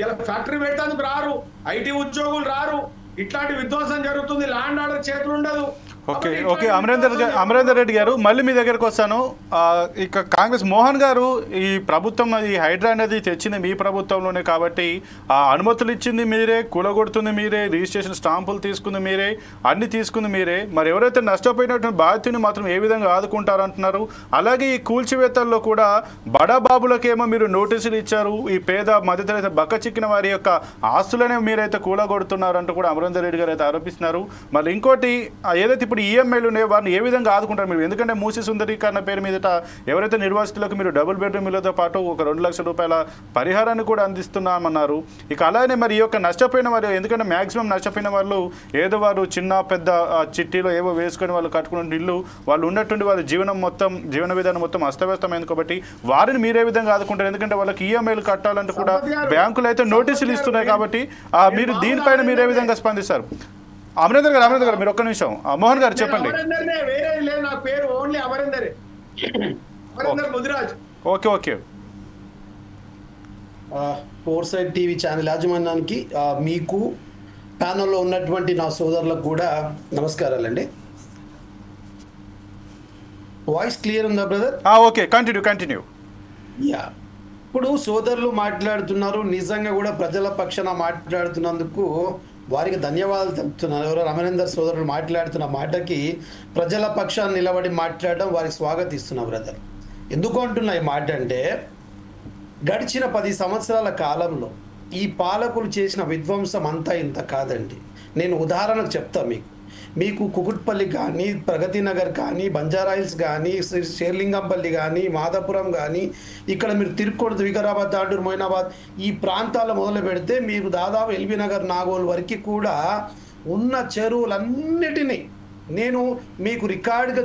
ఇలా ఫ్యాక్టరీ పెట్టేందుకు రారు, ఐటీ ఉద్యోగులు రారు, ఇట్లాంటి విధ్వంసం జరుగుతుంది, ల్యాండ్ ఆర్డర్ చేతులు ఉండదు. ఓకే అమరేందర్ రెడ్డి గారు, మళ్ళీ మీ దగ్గరకు వస్తాను. ఇక కాంగ్రెస్ మోహన్ గారు, ఈ ప్రభుత్వం ఈ హైడ్రా అనేది తెచ్చింది మీ ప్రభుత్వంలోనే కాబట్టి ఆ అనుమతులు ఇచ్చింది మీరే, కూలగొడుతుంది మీరే, రిజిస్ట్రేషన్ స్టాంపులు తీసుకుంది మీరే, అన్ని తీసుకుంది మీరే. మరి ఎవరైతే నష్టపోయినటువంటి బాధితుని మాత్రం ఏ విధంగా ఆదుకుంటారంటున్నారు? అలాగే ఈ కూల్చివేతల్లో కూడా బడాబాబులకేమో మీరు నోటీసులు ఇచ్చారు, ఈ పేద మధ్యతరగతి బక్క చిక్కిన వారి యొక్క ఆస్తులనే మీరైతే కూలగొడుతున్నారు అంటూ కూడా అమరేందర్ రెడ్డి గారు అయితే ఆరోపిస్తున్నారు. మరి ఇంకోటి, ఏదైతే ఇప్పుడు ఈఎంఐలు ఉన్నాయో వారిని ఏ విధంగా ఆదుకుంటారు మీరు? ఎందుకంటే మూసి సుందరీకరణ పేరు మీదట ఎవరైతే నిర్వాసితులకు మీరు డబుల్ బెడ్రూమ్ ఇళ్లతో పాటు ఒక 2 లక్షల రూపాయల పరిహారాన్ని కూడా అందిస్తున్నామన్నారు. ఇక అలానే మరి ఈ యొక్క నష్టపోయిన వారు, ఎందుకంటే మ్యాక్సిమం నష్టపోయిన వాళ్ళు ఏదో వారు చిన్న పెద్ద చిట్టీలో ఏవో వేసుకొని వాళ్ళు కట్టుకున్న ఇల్లు, వాళ్ళు ఉన్నటువంటి వాళ్ళ జీవన విధానం మొత్తం అస్తవ్యస్తమైంది కాబట్టి వారిని మీరే విధంగా ఆదుకుంటారు? ఎందుకంటే వాళ్ళకి ఈఎంఐలు కట్టాలంటే కూడా బ్యాంకులు అయితే నోటీసులు ఇస్తున్నాయి కాబట్టి మీరు దీనిపైన మీరే విధంగా స్పందిస్తారు? అమరేందర్ గారు మీరు ఒక్క నిమిషం. మోహన్ గారు చెప్పండి. Okay four side TV channel యాజమాన్యానికి, మీకు ప్యానల్లో ఉన్నటువంటి నా సోదరులకు కూడా నమస్కారాలండి. వాయిస్ క్లియర్ ఉందా బ్రదర్? Okay, continue. యా, ఇప్పుడు సోదరులు మాట్లాడుతున్నారు, నిజంగా కూడా ప్రజల పక్షాన మాట్లాడుతున్నందుకు వారికి ధన్యవాదాలు తెలుపుతున్నాను. ఎవరో అమరేందర్ సోదరులు మాట్లాడుతున్న మాటకి ప్రజల పక్షాన్ని నిలబడి మాట్లాడడం వారికి స్వాగతిస్తున్నా బ్రదర్. ఎందుకు అంటున్నా ఈ మాట అంటే, గడిచిన 10 సంవత్సరాల కాలంలో ఈ పాలకులు చేసిన విధ్వంసం అంతా ఇంత కాదండి. నేను ఉదాహరణకు చెప్తా మీకు కుకుట్పల్లి కానీ, ప్రగతి నగర్ కానీ, బంజారాయిల్స్ కానీ, షేర్లింగంపల్లి కానీ, మాదాపురం కానీ, ఇక్కడ మీరు తిరుక్కొడత, వికారాబాద్, తాండూరు, మొయినాబాద్ ఈ ప్రాంతాల్లో మొదలు పెడితే మీకు దాదాపు ఎల్బీ నగర్, నాగోల్ వరకు కూడా ఉన్న చెరువులన్నిటినీ నేను మీకు రికార్డుగా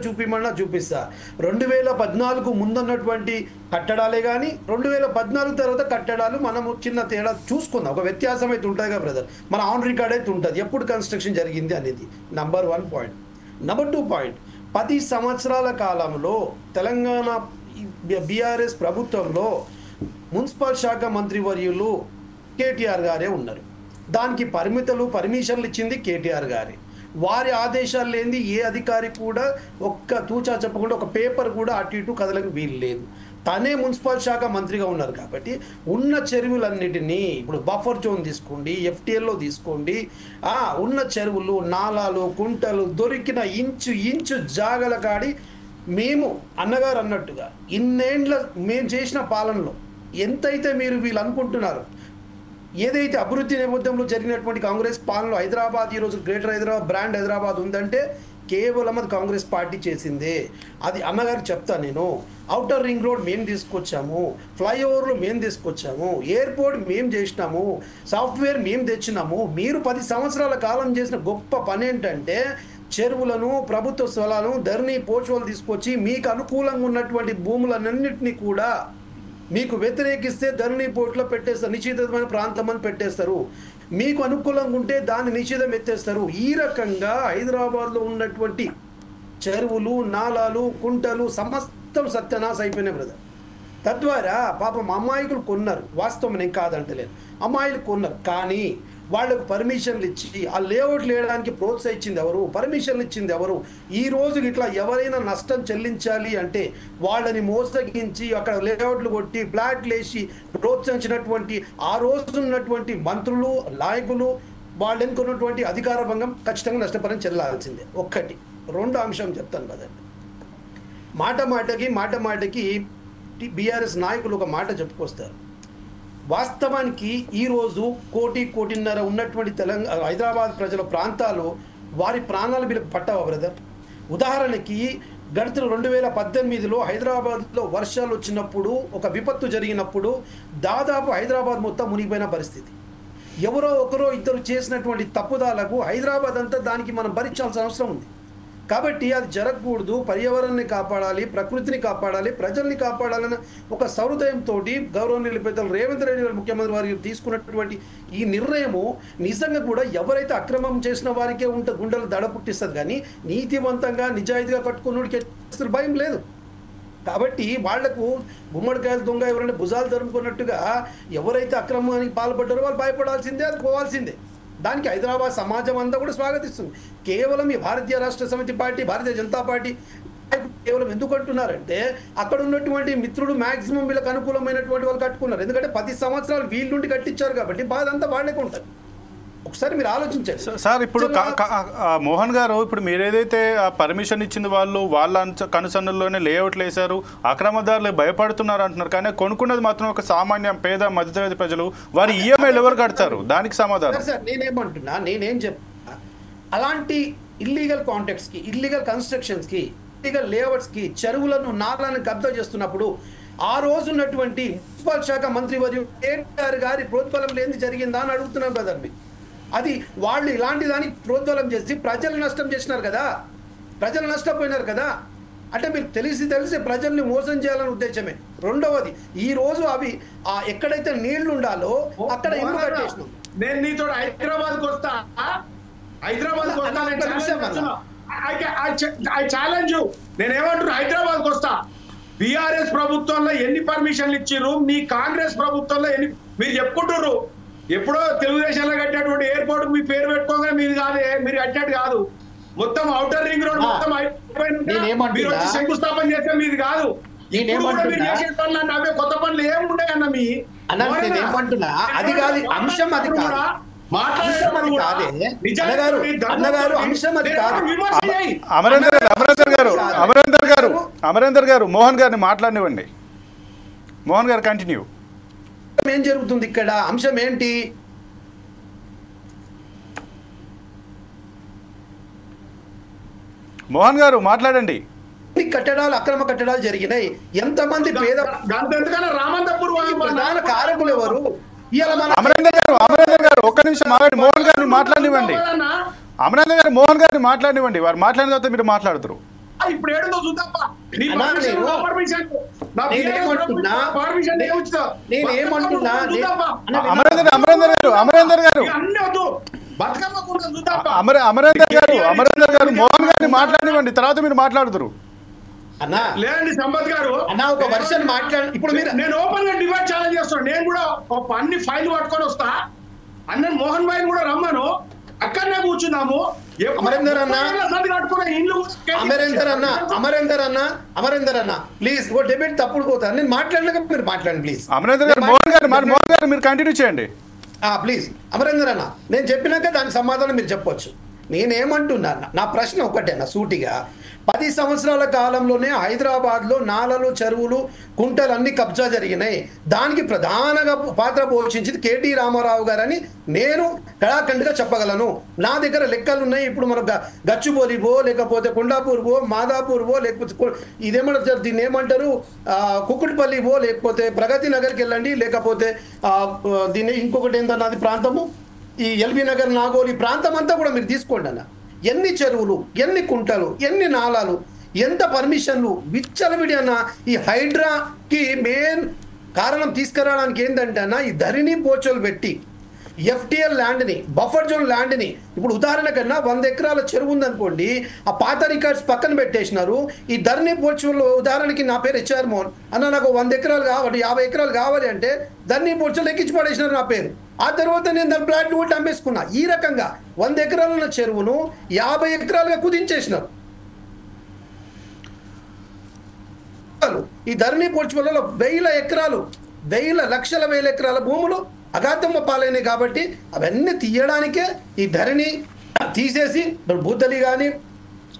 చూపిస్తా. 2014 ముందున్నటువంటి కట్టడాలే కానీ 2014 తర్వాత కట్టడాలు మనము చిన్న తేడా చూసుకుందాం. ఒక వ్యత్యాసం అయితే ఉంటుంది కదా బ్రదర్, మన ఆన్ రికార్డ్ అయితే ఉంటుంది ఎప్పుడు కన్స్ట్రక్షన్ జరిగింది అనేది. Number 1 point. నంబర్ 2 పాయింట్, 10 సంవత్సరాల కాలంలో తెలంగాణ బీఆర్ఎస్ ప్రభుత్వంలో మున్సిపల్ శాఖ మంత్రివర్యులు కేటీఆర్ గారే ఉన్నారు. దానికి పర్మిషన్లు ఇచ్చింది కేటీఆర్ గారే. వారి ఆదేశాలు లేనిది ఏ అధికారి కూడా ఒక్క తూచా చెప్పకుండా ఒక పేపర్ కూడా అటు ఇటు కదలకు వీలు లేదు. తనే మున్సిపల్ శాఖ మంత్రిగా ఉన్నారు కాబట్టి ఉన్న చెరువులన్నిటినీ, ఇప్పుడు బఫర్ జోన్ తీసుకోండి, ఎఫ్టీఎల్లో తీసుకోండి, ఉన్న చెరువులు, నాలాలు, కుంటలు దొరికిన ఇంచు జాగల కాడి మేము అన్నగారు అన్నట్టుగా ఇన్నేండ్ల మేము చేసిన పాలనలో ఎంతైతే మీరు వీళ్ళు అనుకుంటున్నారు, ఏదైతే అభివృద్ధి నేపథ్యంలో జరిగినటువంటి కాంగ్రెస్ పాలనలో హైదరాబాద్ ఈరోజు గ్రేటర్ హైదరాబాద్, బ్రాండ్ హైదరాబాద్ ఉందంటే కేవలం అది కాంగ్రెస్ పార్టీ చేసిందే. అది అన్నగారికి చెప్తా నేను. ఔటర్ రింగ్ రోడ్ మేము తీసుకొచ్చాము, ఫ్లైఓవర్లు మేము తీసుకొచ్చాము, ఎయిర్పోర్ట్ మేము చేసినాము, సాఫ్ట్వేర్ మేము తెచ్చినాము. మీరు 10 సంవత్సరాల కాలం చేసిన గొప్ప పని ఏంటంటే చెరువులను, ప్రభుత్వ స్థలాలను, ధరణి పోర్చువలు తీసుకొచ్చి మీకు అనుకూలంగా ఉన్నటువంటి భూములన్నింటినీ కూడా మీకు వ్యతిరేకిస్తే ధరణి పోర్టులో పెట్టేస్తారు, నిశ్చితమైన ప్రాంతం అని పెట్టేస్తారు. మీకు అనుకూలంగా ఉంటే దాన్ని నిషేధం ఎత్తేస్తారు. ఈ రకంగా హైదరాబాద్లో ఉన్నటువంటి చెరువులు, నాలాలు, కుంటలు సమస్తం సత్యనాశ అయిపోయినాయి బ్రదర్. తద్వారా పాపం అమ్మాయికులు కొన్నారు, వాస్తవం నేను కాదంటలేను, అమ్మాయిలు కొన్నారు. కానీ వాళ్ళకు పర్మిషన్లు ఇచ్చి ఆ లేఅవుట్లు వేయడానికి ప్రోత్సహించింది ఎవరు, పర్మిషన్లు ఇచ్చింది ఎవరు? ఈ రోజు ఇట్లా ఎవరైనా నష్టం చెల్లించాలి అంటే వాళ్ళని మోసగించి అక్కడ లేఅవుట్లు కొట్టి ఫ్లాట్లు వేసి ప్రోత్సహించినటువంటి ఆ రోజు ఉన్నటువంటి మంత్రులు, నాయకులు, వాళ్ళు ఎన్నుకున్నటువంటి అధికార భంగం ఖచ్చితంగా నష్టపరం చెల్లాల్సిందే. ఒక్కటి. రెండో అంశం చెప్తాను కదండి. మాట మాటకి బీఆర్ఎస్ నాయకులు ఒక మాట చెప్పుకొస్తారు. వాస్తవానికి ఈరోజు కోటిన్నర ఉన్నటువంటి హైదరాబాద్ ప్రజల ప్రాంతాలు వారి ప్రాణాలు వీళ్ళకి పట్టావా బ్రదర్? ఉదాహరణకి గడిచిన 2018లో హైదరాబాద్లో వర్షాలు వచ్చినప్పుడు, ఒక విపత్తు జరిగినప్పుడు దాదాపు హైదరాబాద్ మొత్తం మునిగిపోయిన పరిస్థితి. ఎవరో ఒకరో ఇద్దరు చేసినటువంటి తప్పుదాలకు హైదరాబాద్ అంతా దానికి మనం భరించాల్సిన అవసరం ఉంది. కాబట్టి అది జరగకూడదు. పర్యావరణాన్ని కాపాడాలి, ప్రకృతిని కాపాడాలి, ప్రజల్ని కాపాడాలన్న ఒక సౌహృదయంతో గౌరవనీయులు పెద్దలు రేవంత్ రెడ్డి గారు ముఖ్యమంత్రి వారికి తీసుకున్నటువంటి ఈ నిర్ణయము నిజంగా కూడా ఎవరైతే అక్రమం చేసిన వారికే గుండెలు దడ పుట్టిస్తుంది. కానీ నీతివంతంగా నిజాయితీగా కట్టుకున్నోడికి భయం లేదు. కాబట్టి వాళ్లకు గుమ్మడికాయలు దొంగ ఎవరైనా భుజాలు తరుముకున్నట్టుగా ఎవరైతే అక్రమానికి పాల్పడ్డారో వాళ్ళు భయపడాల్సిందే, అది పోవాల్సిందే. దానికి హైదరాబాద్ సమాజం అంతా కూడా స్వాగతిస్తుంది. కేవలం ఈ భారతీయ రాష్ట్ర సమితి పార్టీ, భారతీయ జనతా పార్టీ కేవలం ఎందుకు అంటున్నారంటే అక్కడ ఉన్నటువంటి మిత్రులు మ్యాక్సిమం వీళ్ళకి అనుకూలమైనటువంటి వాళ్ళు కట్టుకున్నారు. ఎందుకంటే 10 సంవత్సరాలు వీళ్ళ నుండి కట్టించారు కాబట్టి బాధ అంతా వాళ్ళకే ఉంటుంది. ఒకసారి మీరు ఆలోచించండి సార్. ఇప్పుడు మోహన్ గారు, ఇప్పుడు మీరు ఏదైతే పర్మిషన్ ఇచ్చింది వాళ్ళ కనుసన్నల్లోనే లేఅవుట్లు వేశారు, అక్రమదారులు భయపడుతున్నారు అంటున్నారు. కానీ కొనుక్కున్నది మాత్రం ఒక సామాన్య పేద మధ్యతరగతి ప్రజలు. వారి ఈఎంఐలు ఎవరు కడతారు? దానికి సమాధానం. సార్ నేనేం చెప్తున్నా, అలాంటి ఇల్లీగల్ కాంట్రాక్ట్స్కి, ఇల్లీగల్ కన్స్ట్రక్షన్స్కి, ఇల్లీగల్ లేఅవుట్స్కి, చెరువులను, నాలను కబ్జా చేస్తున్నప్పుడు ఆ రోజు ఉన్నటువంటి మున్సిపల్ శాఖ మంత్రి వర్యులు కేటీఆర్ గారి ప్రోత్బలం లేని జరిగిందా అని అడుగుతున్నాను బ్రదర్. మీకు అది వాళ్ళు ఇలాంటి దానికి ప్రోద్బలం చేసి ప్రజలు నష్టం చేసినారు కదా, ప్రజలు నష్టపోయినారు కదా. అంటే మీరు తెలిసి ప్రజల్ని మోసం చేయాలనే ఉద్దేశమే. రెండవది, ఈ రోజు అవి ఎక్కడైతే నీళ్లు ఉండాలో అక్కడ ఇల్లు కట్టేసినాం. నేను నీతో హైదరాబాద్కి వస్తా, ఛాలెంజ్. నేనేమంటున్నా, హైదరాబాద్కి వస్తా. బీఆర్ఎస్ ప్రభుత్వంలో ఎన్ని పర్మిషన్లు ఇచ్చిర్రు, మీ కాంగ్రెస్ ప్రభుత్వంలో ఎన్ని? మీరు చెప్పుకుంటుర్రు ఎప్పుడో తెలుగుదేశంలో కట్టినటువంటి ఎయిర్పోర్ట్ మీ పేరు పెట్టుకోగానే మీది కాదే, మీరు కట్టినట్టు కాదు. మొత్తం ఔటర్ రింగ్ రోడ్ మొత్తం మీరు వచ్చి శంకుస్థాపన చేస్తే మీది కాదు. అవే కొత్త పనులు ఏముండే అన్న మీ ఏమంటున్నా, అది కాదు అంశం, అది కాదు అమరేందర్ గారు మోహన్ గారిని మాట్లాడినివ్వండి. మోహన్ గారు కంటిన్యూ. ఏం జరుగుతుంది ఇక్కడ? అంశం ఏంటి? మోహన్ గారు మాట్లాడండి. కట్టడాలు, అక్రమ కట్టడాలు జరిగినాయి. ఎంతమంది పేద ప్రధాన కారకులు ఎవరు? అమరేందర్ గారు ఒక్క నిమిషం ఆగండి. మోహన్ గారిని మాట్లాడినివ్వండి. అమరేందర్ గారు మోహన్ గారిని మాట్లాడినివ్వండి. వారు మాట్లాడిన తర్వాత మీరు మాట్లాడుతారు. అమరేందర్ గారు మోహన్ గారిని మాట్లాడినివ్వండి, తర్వాత మీరు మాట్లాడుతారు. లేదండి సంపత్ గారు, ఒక వర్షన్ మాట్లాడి ఇప్పుడు నేను ఓపెన్ గా డిబేట్ ఛాలెంజ్ చేస్తాను. నేను కూడా అన్ని ఫైల్ పట్టుకొని వస్తా. అన్న మోహన్ భాయ్ కూడా రమ్మను, అక్కడనే కూర్చున్నాము. అమరేందర్ అన్న ప్లీజ్ డిబేట్ తప్పుడు పోతాను. నేను మాట్లాడినాక మీరు మాట్లాడండి ప్లీజ్. అమరేందర్ గారు మోహన్ గారు మీరు కంటిన్యూ చేయండి ప్లీజ్. అమరేందర్ అన్న నేను చెప్పినాక దానికి సమాధానం మీరు చెప్పొచ్చు. నేనేమంటున్నా, నా ప్రశ్న ఒకటేనా సూటిగా, 10 సంవత్సరాల కాలంలోనే హైదరాబాద్లో నాలలు, చెరువులు, కుంటలు అన్ని కబ్జా జరిగినాయి. దానికి ప్రధానంగా పాత్ర పోషించింది కేటీ రామారావు గారని నేను కళాఖండిగా చెప్పగలను. నా దగ్గర లెక్కలు ఉన్నాయి. ఇప్పుడు మనం గచ్చిబౌలివో, లేకపోతే కొండాపూర్వో, మాదాపూర్వో, లేకపోతే ఇదేమంటారు, దీన్ని ఏమంటారు, కుక్కుటిపల్లివో, లేకపోతే ప్రగతి నగర్కి వెళ్ళండి, లేకపోతే దీన్ని ఇంకొకటి ఏంటన్నది ప్రాంతము, ఈ ఎల్బీ నగర్, నాగోల్, ఈ ప్రాంతం అంతా కూడా మీరు తీసుకోండి అన్న. ఎన్ని చెరువులు, ఎన్ని కుంటలు, ఎన్ని నాలాలు, ఎంత పర్మిషన్లు, విచ్చలవిడి అన్న. ఈ హైడ్రాకి మెయిన్ కారణం తీసుకురావడానికి ఏంటంటే అన్న, ఈ ధరణి పోచోలు పెట్టి ఎఫ్టీఎల్ ల్యాండ్ని, బఫర్ జోన్ ల్యాండ్ని, ఇప్పుడు ఉదాహరణ కన్నా 100 ఎకరాల చెరువు ఉందనుకోండి, ఆ పాత రికార్డ్స్ పక్కన పెట్టేసినారు. ఈ ధరణి పోర్చులో ఉదాహరణకి నా పేరు హెచ్ఆర్ మోహన్ అన్న, నాకు 100 ఎకరాలు కావాలి, 50 ఎకరాలు కావాలి అంటే ధరణి పోర్చులో ఎక్కించి పడేసినారు నా పేరు. ఆ తర్వాత నేను దాని ప్లాట్లు కూడా అమ్మేసుకున్నా. ఈ రకంగా 100 ఎకరాలు ఉన్న చెరువును 50 ఎకరాలుగా కుదించేసినారు. ఈ ధరణి పోర్చులలో 1000 ఎకరాలు, 1000 ఎకరాల భూములు అగాధమ్మ పాలైనవి. కాబట్టి అవన్నీ తీయడానికే ఈ ధరణి తీసేసి భూతలి కానీ,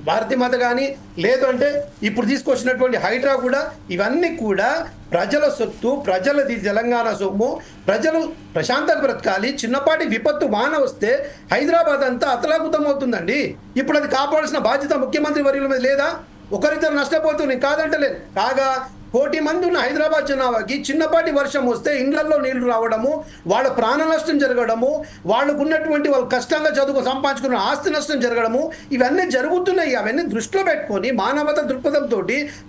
భారతీమాత కానీ, లేదు అంటే ఇప్పుడు తీసుకొచ్చినటువంటి హైడ్రా కూడా, ఇవన్నీ కూడా ప్రజల సొత్తు, ప్రజలది, తెలంగాణ సొమ్ము. ప్రజలు ప్రశాంతంగా బ్రతకాలి. చిన్నపాటి విపత్తు వాన వస్తే హైదరాబాద్ అంతా అతలాకుతం అవుతుందండి. ఇప్పుడు అది కాపాడాల్సిన బాధ్యత ముఖ్యమంత్రి వర్యుల మీద లేదా? ఒకరిద్దరు నష్టపోతుంది కాదంటలేదు. కాగా 1 కోటి మంది ఉన్న హైదరాబాద్ జనాభాకి చిన్నపాటి వర్షం వస్తే ఇండ్లలో నీళ్లు రావడము, వాళ్ళ ప్రాణ నష్టం జరగడము, వాళ్ళకు ఉన్నటువంటి వాళ్ళు కష్టంగా సంపాదించుకున్న ఆస్తి నష్టం జరగడము, ఇవన్నీ జరుగుతున్నాయి. అవన్నీ దృష్టిలో పెట్టుకొని మానవత దృక్పథంతో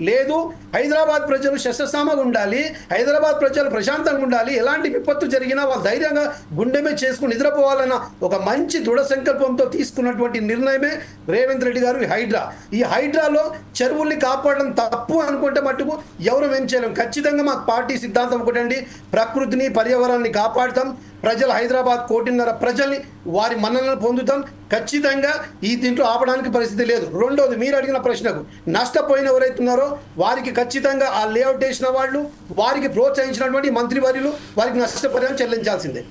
లేదు, హైదరాబాద్ ప్రజలు శస్త్రసామగా ఉండాలి, హైదరాబాద్ ప్రజలు ప్రశాంతంగా ఉండాలి, ఎలాంటి విపత్తు జరిగినా వాళ్ళు ధైర్యంగా గుండెమే చేసుకుని నిద్రపోవాలన్న ఒక మంచి దృఢ సంకల్పంతో తీసుకున్నటువంటి నిర్ణయమే రేవంత్ రెడ్డి గారు హైడ్రా. ఈ హైడ్రాలో చెరువుల్ని కాపాడడం తప్పు అనుకుంటే మట్టుకు ఎవరు ఏం చేయలేం. ఖచ్చితంగా మాకు పార్టీ సిద్ధాంతం ఒకటండి, ప్రకృతిని, పర్యావరణాన్ని కాపాడుతాం, ప్రజలు హైదరాబాద్ 1.5 కోటి ప్రజల్ని వారి మన్ననలు పొందుతాం. ఖచ్చితంగా ఈ దీంట్లో ఆపడానికి పరిస్థితి లేదు. రెండోది, మీరు అడిగిన ప్రశ్నకు నష్టపోయిన ఎవరైతున్నారో వారికి ఖచ్చితంగా ఆ లేఅవుట్ వేసిన వాళ్ళు, వారికి ప్రోత్సహించినటువంటి మంత్రివర్యులు వారికి నష్టపరిహారం చెల్లించాల్సిందే.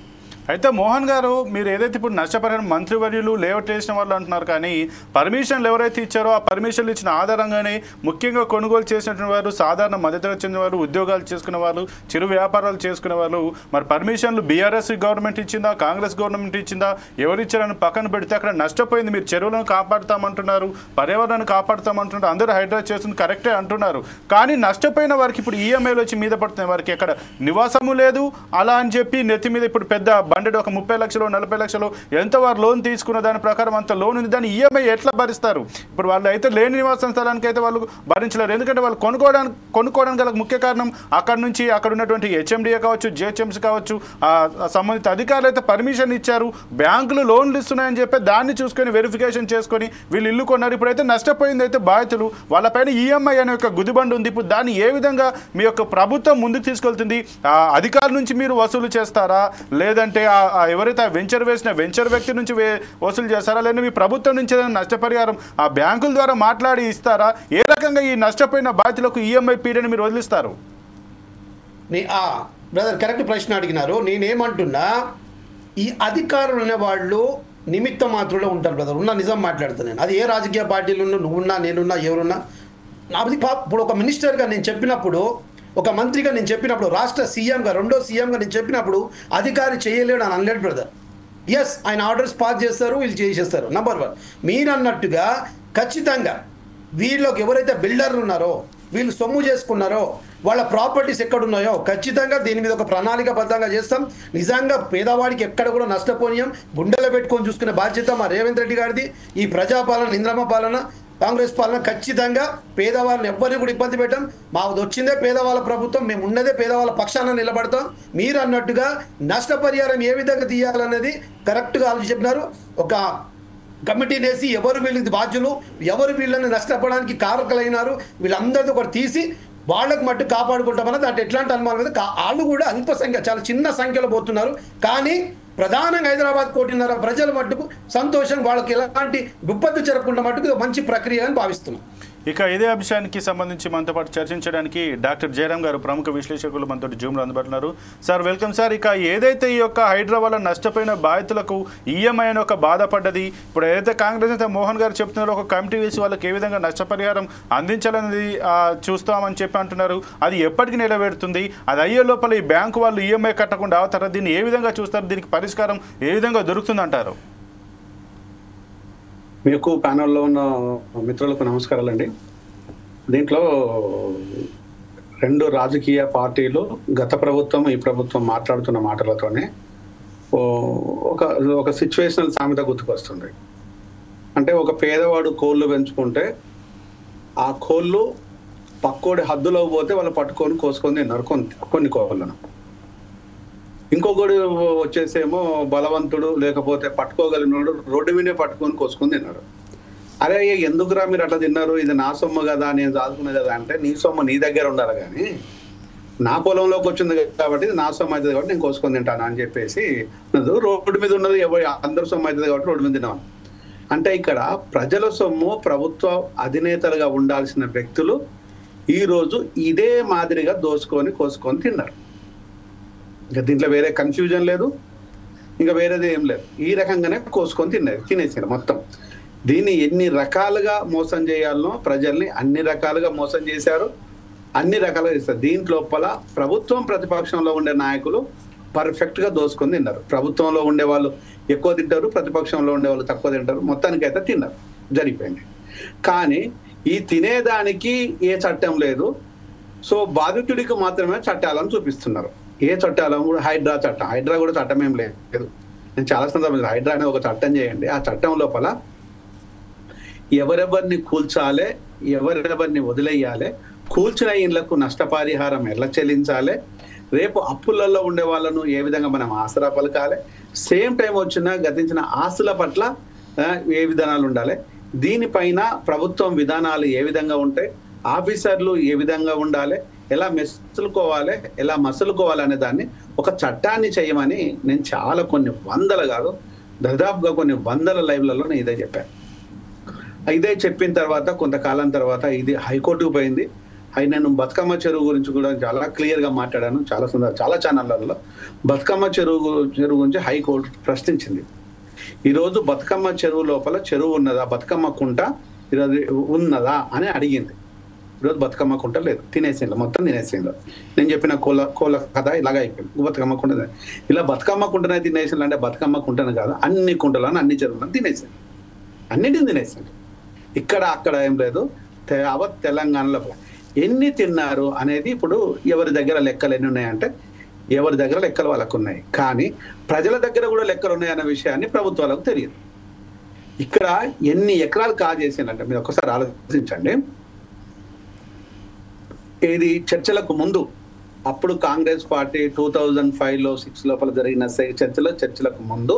అయితే మోహన్ గారు, మీరు ఏదైతే ఇప్పుడు నష్టపరిహారం మంత్రివర్యులు లేఅవుట్ వేసిన వాళ్ళు అంటున్నారు, కానీ పర్మిషన్లు ఎవరైతే ఇచ్చారో ఆ పర్మిషన్లు ఇచ్చిన ఆధారంగానే ముఖ్యంగా కొనుగోలు చేసినటువంటి వారు, సాధారణ మధ్యతరగతి చెందిన వారు, ఉద్యోగాలు చేసుకునే వాళ్ళు, చిరు వ్యాపారాలు చేసుకునే వాళ్ళు, మరి పర్మిషన్లు బీఆర్ఎస్ గవర్నమెంట్ ఇచ్చిందా, కాంగ్రెస్ గవర్నమెంట్ ఇచ్చిందా, ఎవరు ఇచ్చారని పక్కన పెడితే అక్కడ నష్టపోయింది. మీరు చెరువులను కాపాడుతామంటున్నారు, పర్యావరణాన్ని కాపాడుతామంటున్నారు, అందరూ హైడ్రా చేస్తుంది కరెక్టే అంటున్నారు, కానీ నష్టపోయిన వారికి ఇప్పుడు ఈఎంఐలు వచ్చి మీద పడుతున్నాయి. వారికి ఎక్కడ నివాసము లేదు, అలా అని చెప్పి నెత్తి మీద ఇప్పుడు పెద్ద బండెడ్ ఒక 30 లక్షలు 40 లక్షలు ఎంత వారు లోన్ తీసుకున్న దాని ప్రకారం అంత లోన్ ఉంది, దాన్ని ఈఎంఐ ఎట్లా భరిస్తారు? ఇప్పుడు వాళ్ళు అయితే లేని నివాసం స్థలానికి అయితే వాళ్ళు భరించలేరు. ఎందుకంటే వాళ్ళు కొనుక్కోవడానికి గల ముఖ్య కారణం అక్కడ నుంచి అక్కడ ఉన్నటువంటి హెచ్ఎండిఏ కావచ్చు, జిహెచ్ఎంసీ కావచ్చు, సంబంధిత అధికారులు అయితే పర్మిషన్ ఇచ్చారు, బ్యాంకులు లోన్లు ఇస్తున్నాయని చెప్పి దాన్ని చూసుకొని వెరిఫికేషన్ చేసుకొని వీళ్ళు ఇల్లు కొన్నారు. ఇప్పుడైతే నష్టపోయింది అయితే బాధితులు, వాళ్ళపైన ఈఎంఐ అనే ఒక గుదిబండి ఉంది. ఇప్పుడు దాన్ని ఏ విధంగా మీ యొక్క ప్రభుత్వం ముందుకు తీసుకెళ్తుంది? అధికారుల నుంచి మీరు వసూలు చేస్తారా, లేదంటే ఎవరైతే వెంచర్ వేసిన వెంచర్ వ్యక్తి నుంచి వసూలు చేస్తారా, లేదా మీ ప్రభుత్వం నుంచి ఏదైనా నష్టపరిహారం ఆ బ్యాంకుల ద్వారా మాట్లాడి ఇస్తారా? ఏ రకంగా ఈ నష్టపోయిన బాధితులకు ఈఎంఐ పీరియడ్ మీరు వదిలిస్తారు? బ్రదర్, కరెక్ట్ ప్రశ్న అడిగినారు. నేనేమంటున్నా, ఈ అధికారులు అనే వాళ్ళు నిమిత్త మాత్రులే ఉంటారు బ్రదర్. ఉన్న నిజం మాట్లాడుతాను నేను. అది ఏ రాజకీయ పార్టీలు నువ్వున్నా, నేనున్నా, ఎవరున్నా. ఇప్పుడు ఒక మినిస్టర్గా నేను చెప్పినప్పుడు, ఒక మంత్రిగా నేను చెప్పినప్పుడు, రాష్ట్ర సీఎంగా, రెండో సీఎంగా నేను చెప్పినప్పుడు అధికారి చేయలేడు అని అనలేడు బ్రదర్. ఎస్, ఆయన ఆర్డర్స్ పాస్ చేస్తారు, వీళ్ళు చేసేస్తారు. నెంబర్ 1, మీరు అన్నట్టుగా ఖచ్చితంగా వీళ్ళకి ఎవరైతే బిల్డర్లు ఉన్నారో, వీళ్ళు సొమ్ము చేసుకున్నారో, వాళ్ళ ప్రాపర్టీస్ ఎక్కడున్నాయో ఖచ్చితంగా దీని మీద ఒక ప్రణాళికాబద్ధంగా చేస్తాం. నిజంగా పేదవాడికి ఎక్కడ కూడా నష్టపోనీయం. గుండెలో పెట్టుకొని చూసుకునే బాధ్యత మా రేవంత్ రెడ్డి గారిది. ఈ ప్రజాపాలన, ఇంద్రమ్మ పాలన, కాంగ్రెస్ పాలన ఖచ్చితంగా పేదవాళ్ళని ఎవ్వరిని కూడా ఇబ్బంది పెట్టాం. మాకు వచ్చిందే పేదవాళ్ళ ప్రభుత్వం, మేము ఉన్నదే పేదవాళ్ళ పక్షాన నిలబడతాం. మీరు అన్నట్టుగా నష్టపరిహారం ఏ విధంగా తీయాలనేది కరెక్ట్గా ఆలోచించి చెప్పినారు. ఒక కమిటీని వేసి ఎవరు వీళ్ళకి బాధ్యులు, ఎవరు వీళ్ళని నష్టపోవడానికి కారకులైనారు, వీళ్ళందరితో ఒకటి తీసి వాళ్ళకు మట్టు కాపాడుకుంటామన్నది. అంటే ఎట్లాంటి అనుమానం మీద వాళ్ళు కూడా అల్ప సంఖ్య, చాలా చిన్న సంఖ్యలో పోతున్నారు. కానీ ప్రధానంగా హైదరాబాద్ 1.5 కోటి ప్రజల మట్టుకు సంతోషం, వాళ్ళకి ఎలాంటి విపత్తు జరగకుండా మట్టుకు మంచి ప్రక్రియ అని భావిస్తున్నాం. ఇక ఇదే అంశానికి సంబంధించి మనతో పాటు చర్చించడానికి డాక్టర్ జయరాం గారు, ప్రముఖ విశ్లేషకులు మనతో జూమ్లో అందుబాటులో ఉన్నారు. Sir, welcome sir. ఇక ఏదైతే ఈ యొక్క హైడ్రా వల్ల నష్టపోయిన బాధితులకు ఈఎంఐ అని ఒక బాధపడ్డది, ఇప్పుడు ఏదైతే కాంగ్రెస్ నేత మోహన్ గారు చెప్తున్నారో ఒక కమిటీ వేసి వాళ్ళకి ఏ విధంగా నష్టపరిహారం అందించాలనేది చూస్తామని చెప్పి అంటున్నారు. అది ఎప్పటికీ నిలబెడుతుంది? అది అయ్యే లోపల ఈ బ్యాంకు వాళ్ళు ఈఎంఐ కట్టకుండా అవుతారా? దీన్ని ఏ విధంగా చూస్తారు? దీనికి పరిష్కారం ఏ విధంగా దొరుకుతుంది అంటారు? మీకు ప్యానెల్లో ఉన్న మిత్రులకు నమస్కారాలండి. దీంట్లో 2 రాజకీయ పార్టీలు, గత ప్రభుత్వం, ఈ ప్రభుత్వం మాట్లాడుతున్న మాటలతోనే ఒక సిచ్యువేషనల్ సామెత గుర్తుకొస్తుంది. అంటే ఒక పేదవాడు కోళ్ళు పెంచుకుంటే ఆ కోళ్ళు పక్కోడి హద్దులో పోతే వాళ్ళు పట్టుకొని కోసుకొని తిన్నారు కొన్ని కోళ్ళను. ఇంకొకడు వచ్చేసేమో బలవంతుడు లేకపోతే పట్టుకోగలిగినోడు రోడ్డు మీదే పట్టుకొని కోసుకొని తిన్నాడు. అరే ఎందుకురా మీరు అట్లా తిన్నారు, ఇది నా సొమ్ము కదా, నేను దాచుకున్నది కదా అంటే, నీ సొమ్ము నీ దగ్గర ఉండాలి కానీ నా పొలంలోకి వచ్చింది కాబట్టి నా సొమ్ము అవుతుంది కాబట్టి నేను కోసుకొని తింటాను అని చెప్పేసి రోడ్డు మీద ఉన్నది అందరి సొమ్ము అవుతుంది కాబట్టి రోడ్డు మీద తిన్నాను అంటే, ఇక్కడ ప్రజల సొమ్ము ప్రభుత్వ అధినేతలుగా ఉండాల్సిన వ్యక్తులు ఈరోజు ఇదే మాదిరిగా దోసుకొని కోసుకొని తిన్నారు. ఇంకా దీంట్లో వేరే కన్ఫ్యూజన్ లేదు, ఇంకా వేరేది ఏం లేదు. ఈ రకంగానే కోసుకొని తినేసారు మొత్తం. దీన్ని ఎన్ని రకాలుగా మోసం చేయాలనో ప్రజల్ని అన్ని రకాలుగా మోసం చేశారు, అన్ని రకాలుగా చేస్తారు. దీంట్లోపల ప్రభుత్వం ప్రతిపక్షంలో ఉండే నాయకులు పర్ఫెక్ట్గా దోసుకొని తిన్నారు. ప్రభుత్వంలో ఉండే వాళ్ళు ఎక్కువ తింటారు, ప్రతిపక్షంలో ఉండే వాళ్ళు తక్కువ తింటారు. మొత్తానికైతే తిన్నారు, జరిగిపోయింది. కానీ ఈ తినేదానికి ఏ చట్టం లేదు. సో బాధితుడికి మాత్రమే చట్టాలను చూపిస్తున్నారు. ఏ చట్టాలను కూడా హైడ్రా చట్టం, హైడ్రా కూడా చట్టం ఏం లేదు. నేను చాలా సందర్భంగా హైడ్రా అనేది ఒక చట్టం చేయండి, ఆ చట్టం లోపల ఎవరెవరిని కూల్చాలి, ఎవరెవరిని వదిలేయాలి, కూల్చిన ఇళ్లకు నష్టపరిహారం ఎలా చెల్లించాలి, రేపు అప్పులలో ఉండే వాళ్ళను ఏ విధంగా మనం ఆసరా పలకాలి, సేమ్ టైం వచ్చిన గతించిన ఆస్తుల పట్ల ఏ విధానాలు ఉండాలి, దీనిపైన ప్రభుత్వం విధానాలు ఏ విధంగా ఉంటాయి, ఆఫీసర్లు ఏ విధంగా ఉండాలి, ఎలా మెసులుకోవాలి, ఎలా మసులుకోవాలి అనే దాన్ని ఒక చట్టాన్ని చేయమని నేను చాలా కొన్ని వందలు కాదు దాదాపుగా కొన్ని వందల లైవ్లలో నేను ఇదే చెప్పాను. ఇదే చెప్పిన తర్వాత కొంతకాలం తర్వాత ఇది హైకోర్టుకు పోయింది. నేను బతుకమ్మ చెరువు గురించి కూడా చాలా క్లియర్గా మాట్లాడాను చాలా ఛానళ్ళలో. బతుకమ్మ చెరువు గురించి హైకోర్టు ప్రశ్నించింది. ఈరోజు బతుకమ్మ చెరువు లోపల చెరువు ఉన్నదా, బతుకమ్మ కుంట ఈరోజు ఉన్నదా అని అడిగింది. ఈరోజు బతుకమ్మ కుంట లేదు, తినేసిండ్రు, మొత్తం తినేసిండ్రు. నేను చెప్పిన కోల కథ ఇలాగ అయిపోయింది. బతుకమ్మ కుంట ఇలా బతుకమ్మ కుంటనే తినేసిండ్రు అంటే బతుకమ్మ కుంటను కాదు, అన్ని కుంటలను అన్ని చెరువులను తినేసిండ్రు, అన్నిటిని తినేసిండ్రు. ఇక్కడ అక్కడ ఏం లేదు. తెలంగాణలో ఎన్ని తిన్నారు అనేది ఇప్పుడు ఎవరి దగ్గర లెక్కలు ఎన్ని ఉన్నాయంటే ఎవరి దగ్గర లెక్కలు వాళ్ళకు ఉన్నాయి, కానీ ప్రజల దగ్గర కూడా లెక్కలు ఉన్నాయన్న విషయాన్ని ప్రభుత్వాలకు తెలియదు. ఇక్కడ ఎన్ని ఎకరాలు కాజేసిందంటే మీరు ఒకసారి ఆలోచించండి. ఇది చర్చలకు ముందు, అప్పుడు కాంగ్రెస్ పార్టీ 2005లో 6 లోపల జరిగిన చర్చలకు ముందు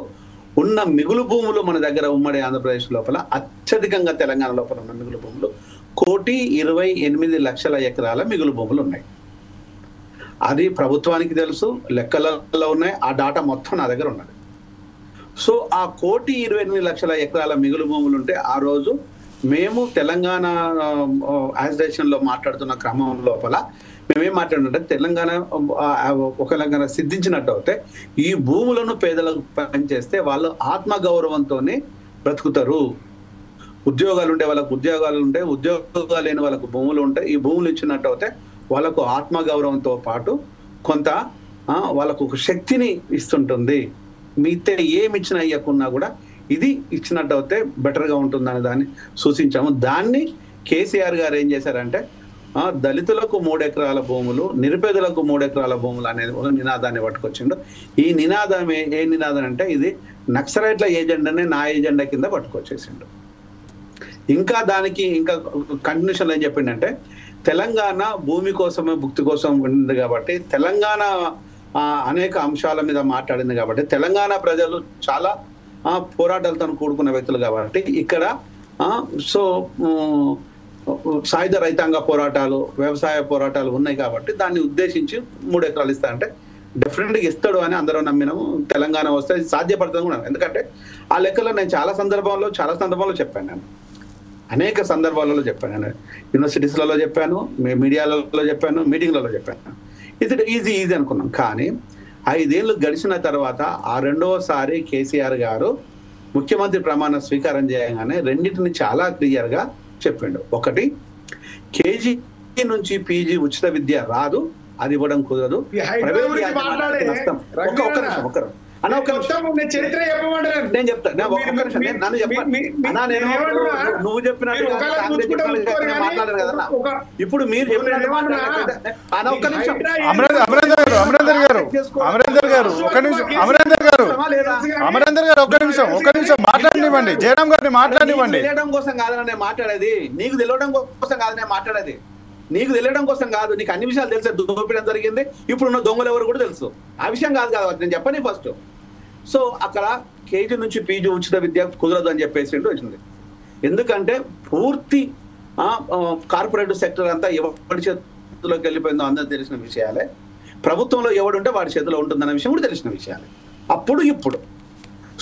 ఉన్న మిగులు భూములు మన దగ్గర ఉమ్మడి ఆంధ్రప్రదేశ్ లోపల అత్యధికంగా తెలంగాణ లోపల ఉన్న మిగులు భూములు 1,28,00,000 ఎకరాల మిగులు భూములు ఉన్నాయి. అది ప్రభుత్వానికి తెలుసు, లెక్కలలో ఉన్నాయి, ఆ డాటా మొత్తం నా దగ్గర ఉన్నది. సో ఆ 1,28,00,000 ఎకరాల మిగులు భూములు ఉంటే ఆ రోజు మేము తెలంగాణ యాజిటేషన్లో మాట్లాడుతున్న క్రమం లోపల మేమేం మాట్లాడుతుంటే తెలంగాణ ఒకలంగా సిద్ధించినట్టు అయితే ఈ భూములను పేదలకు పనిచేస్తే వాళ్ళు ఆత్మగౌరవంతోనే బ్రతుకుతారు. ఉద్యోగాలు ఉంటే వాళ్ళకు ఉద్యోగాలు ఉంటాయి, ఉద్యోగాలు లేని వాళ్ళకు భూములు ఉంటాయి. ఈ భూములు ఇచ్చినట్టు అయితే వాళ్ళకు ఆత్మగౌరవంతో పాటు కొంత వాళ్ళకు ఒక శక్తిని ఇస్తుంటుంది. మిగతా ఏమి ఇచ్చినా ఇవ్వకున్నా కూడా ఇది ఇచ్చినట్టు అయితే బెటర్గా ఉంటుందని దాన్ని సూచించాము. దాన్ని కేసీఆర్ గారు ఏం చేశారంటే దళితులకు 3 ఎకరాల భూములు, నిరుపేదలకు 3 ఎకరాల భూములు అనేది ఒక నినాదాన్ని పట్టుకొచ్చిండు. ఈ నినాదం ఏ నినాదం అంటే ఇది నక్సలైట్ల ఏజెండానే నా ఏజెండా కింద పట్టుకొచ్చేసిండు. ఇంకా దానికి ఇంకా కంటిన్యూషన్ ఏం చెప్పిండంటే తెలంగాణ భూమి కోసమే భుక్తి కోసం ఉంది కాబట్టి తెలంగాణ అనేక అంశాల మీద మాట్లాడింది కాబట్టి తెలంగాణ ప్రజలు చాలా పోరాటాలతో కూడుకున్న వ్యక్తులు కాబట్టి ఇక్కడ సో సాయుధ రైతాంగ పోరాటాలు, వ్యవసాయ పోరాటాలు ఉన్నాయి కాబట్టి దాన్ని ఉద్దేశించి 3 ఎకరాలు ఇస్తా అంటే డెఫినెట్గా ఇస్తాడు అని అందరూ నమ్మినాము. తెలంగాణ వస్తే సాధ్యపడుతుంది కూడా. ఎందుకంటే ఆ లెక్కలో నేను చాలా సందర్భాల్లో చెప్పాను, నేను అనేక సందర్భాలలో చెప్పాను, నేను యూనివర్సిటీస్లలో చెప్పాను, మీడియాలలో చెప్పాను, మీటింగ్లలో చెప్పాను. ఇది ఈజీ అనుకున్నాం. కానీ 5 ఏళ్ళు గడిచిన తర్వాత ఆ రెండవసారి కేసీఆర్ గారు ముఖ్యమంత్రి ప్రమాణ స్వీకారం చేయగానే రెండింటిని చాలా క్లియర్గా చెప్పిండు. ఒకటి, కేజీ నుంచి పీజీ ఉచిత విద్య రాదు, అది ఇవ్వడం కుదరదు. నేను చెప్తాను, నువ్వు చెప్పినట్టు మాట్లాడారు కదా. ఇప్పుడు మీరు చెప్పినట్టు ఒక్క నిమిషం మాట్లాడనివ్వండి, జయరామ్ గారిని మాట్లాడనివ్వండి. తెలియడం కోసం కాదని నేను మాట్లాడేది, నీకు తెలియడం కోసం కాదని నేను మాట్లాడేది. నీకు తెలియడం కోసం కాదు, నీకు అన్ని విషయాలు తెలిసే దోపిడం జరిగింది, ఇప్పుడున్న దొంగలు ఎవరు కూడా తెలుసు. ఆ విషయం కాదు కాబట్టి నేను చెప్పని ఫస్ట్. సో అక్కడ కేజీ నుంచి పీజీ ఉచిత విద్య కుదరదు అని చెప్పేసి వచ్చింది. ఎందుకంటే పూర్తి కార్పొరేట్ సెక్టర్ అంతా ఎవరి చేతిలోకి వెళ్ళిపోయిందో అందరూ తెలిసిన విషయాలే. ప్రభుత్వంలో ఎవడుంటే వాడి చేతిలో ఉంటుందన్న విషయం కూడా తెలిసిన విషయాలే అప్పుడు ఇప్పుడు.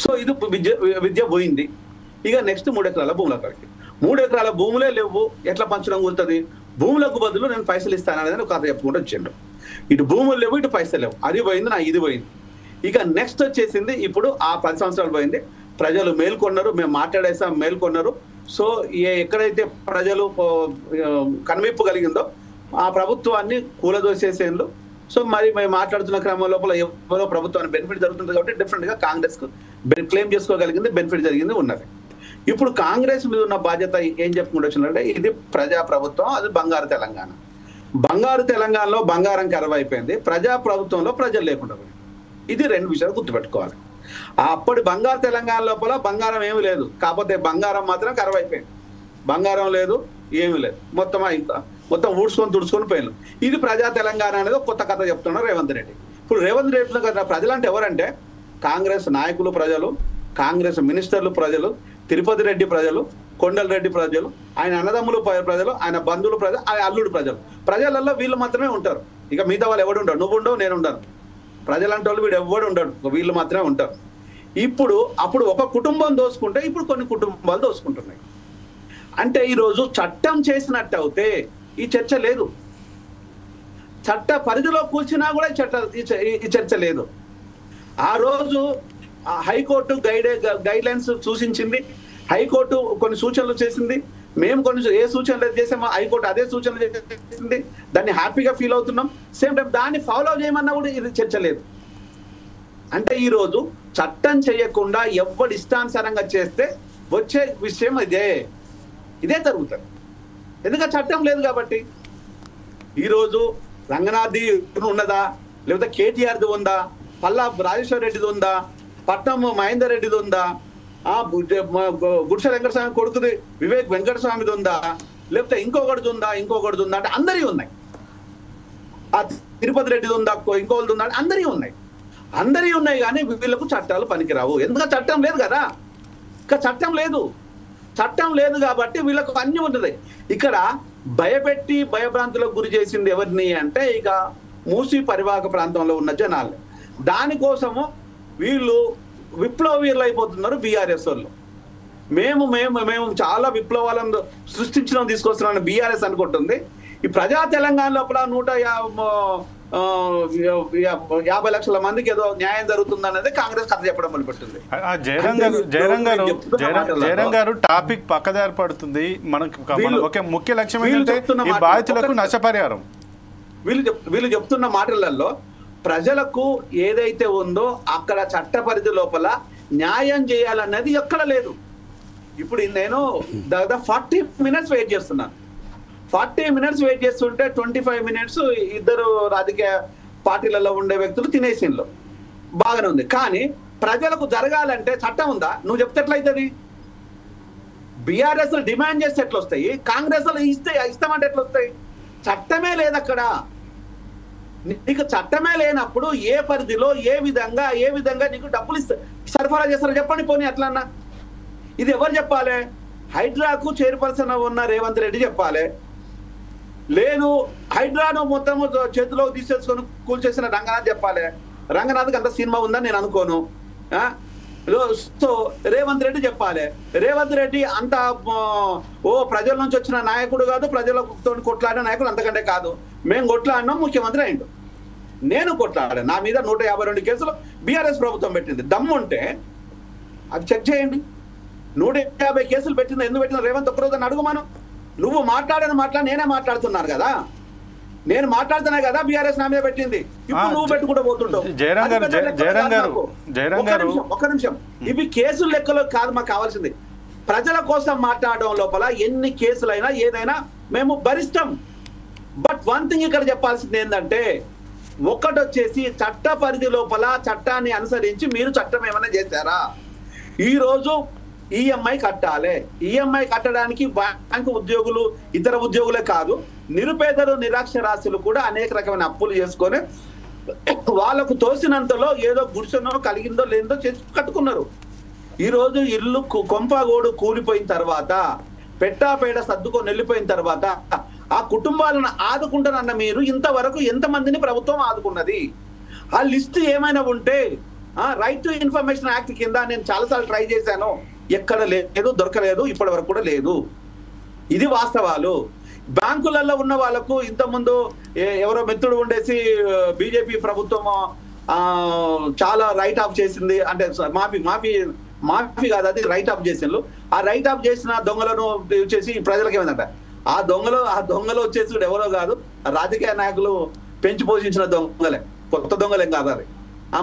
సో ఇది విద్య పోయింది. ఇక నెక్స్ట్ 3 ఎకరాల భూముల కాడికి. 3 ఎకరాల భూములే లేవు, ఎట్లా పంచడం కుదురుతుంది? భూములకు బదులు నేను పైసలు ఇస్తాననేది ఒక కథ చెప్పుకుంటూ వచ్చిండు. ఇటు భూములు లేవు, ఇటు పైసలు లేవు. అది పోయింది, నా ఇది పోయింది. ఇక నెక్స్ట్ వచ్చేసింది ఇప్పుడు ఆ 10 సంవత్సరాలు పోయింది. ప్రజలు మేల్కొన్నారు, మేము మాట్లాడేసాం, మేల్కొన్నారు. సో ఎక్కడైతే ప్రజలు కనువిప్పు కలిగిందో ఆ ప్రభుత్వాన్ని కూలదోసేసేందులో. సో మరి మేము మాట్లాడుతున్న క్రమం లోపల ఎవరో ప్రభుత్వానికి బెనిఫిట్ జరుగుతుంది కాబట్టి డిఫరెంట్గా కాంగ్రెస్కు క్లెయిమ్ చేసుకోగలిగింది, బెనిఫిట్ జరిగింది ఉన్నది. ఇప్పుడు కాంగ్రెస్ మీద ఉన్న బాధ్యత ఏం చెప్పుకుంటూ వచ్చిందంటే ఇది ప్రజా ప్రభుత్వం, అది బంగారు తెలంగాణ. బంగారు తెలంగాణలో బంగారం కరువు అయిపోయింది, ప్రజా ప్రభుత్వంలో ప్రజలు లేకుండా పోయింది. ఇది 2 విషయాలు గుర్తుపెట్టుకోవాలి. అప్పటి బంగారు తెలంగాణ లోపల బంగారం ఏమీ లేదు, కాకపోతే బంగారం మాత్రం కరువు అయిపోయింది. బంగారం లేదు, ఏమీ లేదు, మొత్తం ఊడ్చుకొని తుడుచుకొని పోయిన. ఇది ప్రజా తెలంగాణ అనేది కొత్త కథ చెప్తున్నారు రేవంత్ రెడ్డి. ఇప్పుడు రేవంత్ రెడ్డి కదా ప్రజలు అంటే ఎవరంటే కాంగ్రెస్ నాయకులు ప్రజలు, కాంగ్రెస్ మినిస్టర్లు ప్రజలు, తిరుపతి రెడ్డి ప్రజలు, కొండల రెడ్డి ప్రజలు, ఆయన అన్నదమ్ములు ప్రజలు, ఆయన బంధువులు ప్రజలు, ఆయన అల్లుడు ప్రజలు. ప్రజలలో వీళ్ళు మాత్రమే ఉంటారు. ఇక మిగతా వాళ్ళు ఎవడు ఉండరు. నువ్వు ఉండవు, నేను ఉండను. ప్రజలంటే వాళ్ళు వీడు ఎవడు ఉండడు, వీళ్ళు మాత్రమే ఉంటారు. అప్పుడు ఒక కుటుంబం దోసుకుంటే ఇప్పుడు కొన్ని కుటుంబాలు దోసుకుంటున్నాయి. అంటే ఈరోజు చట్టం చేసినట్టు అయితే ఈ చర్చ లేదు. చట్ట పరిధిలో కూర్చున్నా కూడా ఈ చర్చ లేదు. ఆ రోజు హైకోర్టు గైడ్ లైన్స్ సూచించింది, హైకోర్టు కొన్ని సూచనలు చేసింది, మేము కొన్ని ఏ సూచనలు చేసామో హైకోర్టు అదే సూచనలు చేసింది. దాన్ని హ్యాపీగా ఫీల్ అవుతున్నాం. సేమ్ టైం దాన్ని ఫాలో చేయమన్నా కూడా ఇది చర్చ లేదు. అంటే ఈరోజు చట్టం చేయకుండా ఎవడు ఇష్టానుసారంగా చేస్తే వచ్చే విషయం ఇదే జరుగుతుంది. ఎందుకంటే చట్టం లేదు కాబట్టి. ఈరోజు రంగనాథ్ ఉన్నదా, లేకపోతే కేటీఆర్ది ఉందా, పల్లా రాజేశ్వర రెడ్డిది ఉందా, పట్నం మహేందర్ రెడ్డిది ఉందా, గుడిసె వెంకటస్వామి కొడుకుది వివేక్ వెంకటస్వామిది ఉందా, లేకపోతే ఇంకొకటిది ఉందా అంటే అందరి ఉన్నాయి. ఆ తిరుపతి రెడ్డిది ఉందా, ఇంకొకటి ఉందా అంటే అందరి ఉన్నాయి కానీ వీళ్ళకు చట్టాలు పనికిరావు. ఎందుకంటే చట్టం లేదు కదా. ఇంకా చట్టం లేదు కాబట్టి వీళ్ళకు అన్ని ఉంటుంది. ఇక్కడ భయపెట్టి భయభ్రాంతులకు గురి చేసింది ఎవరిని అంటే ఇక మూసీ పరివాహక ప్రాంతంలో ఉన్న జనాలు. దానికోసము వీళ్ళు విప్లవీయులు అయిపోతున్నారు బీఆర్ఎస్ వాళ్ళు. మేము చాలా విప్లవాలను సృష్టించడం తీసుకొస్తున్నాం బీఆర్ఎస్ అనుకుంటుంది. ఈ ప్రజా తెలంగాణ లోపల 150 లక్షల మందికి ఏదో న్యాయం జరుగుతుంది అనేది కాంగ్రెస్ కథ చెప్పడం మొదలుపెట్టింది. జయరాం గారు టాపిక్ పక్కదారి పడుతుంది. మనకు ముఖ్య లక్ష్యం ఏంటంటే ఈ బాధితులకు నష్టపరిహారం. వీళ్ళు చెప్తున్న మాటలలో ప్రజలకు ఏదైతే ఉందో అక్కడ చట్ట పరిధి లోపల న్యాయం చేయాలన్నది ఎక్కడ లేదు. ఇప్పుడు నేను దాదాపు 40 minutes వెయిట్ చేస్తున్నాను. 40 minutes వెయిట్ చేస్తుంటే 25 minutes ఇద్దరు రాజకీయ పార్టీలలో ఉండే వ్యక్తులు తినేసిన్లో బాగానే ఉంది. కానీ ప్రజలకు జరగాలంటే చట్టం ఉందా? నువ్వు చెప్తే ఎట్లయితుంది? బీఆర్ఎస్ డిమాండ్ చేస్తే ఎట్లా వస్తాయి? కాంగ్రెస్ ఇస్తామంటే ఎట్లా వస్తాయి? చట్టమే లేదు అక్కడ. నీకు చట్టమే లేనప్పుడు ఏ పరిధిలో ఏ విధంగా నీకు డబ్బులు సరఫరా చేస్తారో చెప్పండి. పోనీ అట్లా అన్నా ఇది ఎవరు చెప్పాలి? హైడ్రాకు చైర్పర్సన్ ఉన్న రేవంత్ రెడ్డి చెప్పాలి. లేదు హైడ్రాను మొత్తం చేతిలో తీసేసుకొని కూల్చేసిన రంగనాథ్ చెప్పాలి. రంగనాథ్కి అంత సినిమా ఉందని నేను అనుకోను. సో రేవంత్ రెడ్డి చెప్పాలి. రేవంత్ రెడ్డి అంత ప్రజల నుంచి వచ్చిన నాయకుడు కాదు, ప్రజలతో కొట్లాడిన నాయకుడు అంతకంటే కాదు. మేము కొట్లాడినాం, ముఖ్యమంత్రి అయిండు. నేను కొట్లాడాను. నా మీద 152 కేసులు బీఆర్ఎస్ ప్రభుత్వం పెట్టింది. దమ్ముంటే అది చెక్ చేయండి. 150 కేసులు పెట్టింది. ఎందుకు పెట్టిన రేవంత్ ఒక్కరోజు అడుగుమాను. నువ్వు నేనే మాట్లాడుతున్నాను కదా. నేను మాట్లాడుతున్నా కదా బీఆర్ఎస్ నా మీద పెట్టింది. ఇప్పుడు నువ్వు పెట్టుకుంటూ పోతుంటావు. ఒక్క నిమిషం. ఇవి కేసులు లెక్కలో కాదు మాకు కావాల్సింది. ప్రజల కోసం మాట్లాడడం లోపల ఎన్ని కేసులైనా ఏదైనా మేము భరిస్తాం. బట్ వన్ థింగ్ ఇక్కడ చెప్పాల్సింది ఏంటంటే ఒకటి వచ్చేసి చట్ట పరిధి లోపల చట్టాన్ని అనుసరించి మీరు చట్టం ఏమైనా చేశారా? ఈరోజు ఈఎంఐ కట్టాలి. ఈఎంఐ కట్టడానికి బ్యాంకు ఉద్యోగులు ఇతర ఉద్యోగులే కాదు, నిరుపేదలు నిరక్షరాస్యులు కూడా అనేక రకమైన అప్పులు చేసుకొని వాళ్ళకు తోసినంతలో ఏదో గుడిసెనో కలిగిందో లేదో చేసి కట్టుకున్నారు. ఈరోజు ఇల్లు కొంపగోడు కూలిపోయిన తర్వాత, పెట్టాపేడ సర్దుకొని వెళ్ళిపోయిన తర్వాత ఆ కుటుంబాలను ఆదుకుంటానన్న మీరు ఇంతవరకు ఎంతమందిని ప్రభుత్వం ఆదుకున్నది? ఆ లిస్ట్ ఏమైనా ఉంటే రైట్ టు ఇన్ఫర్మేషన్ యాక్ట్ కింద నేను చాలాసార్లు ట్రై చేశాను, ఎక్కడ లేదు, దొరకలేదు, ఇప్పటి వరకు కూడా లేదు. ఇది వాస్తవాలు. బ్యాంకులలో ఉన్న వాళ్ళకు ఇంతకుముందు ఎవరో మిత్రుడు ఉండేసి బీజేపీ ప్రభుత్వం చాలా రైట్ ఆఫ్ చేసింది అంటే మాఫీ కాదు, అది రైట్ ఆఫ్ చేసిండ్రు. ఆ రైట్ ఆఫ్ చేసిన దొంగలను చేసి ప్రజలకు ఏమైందంట, ఆ దొంగలు వచ్చేసి ఎవరో కాదు, రాజకీయ నాయకులు పెంచి పోషించిన దొంగలే, కొత్త దొంగలేం కాదు అది,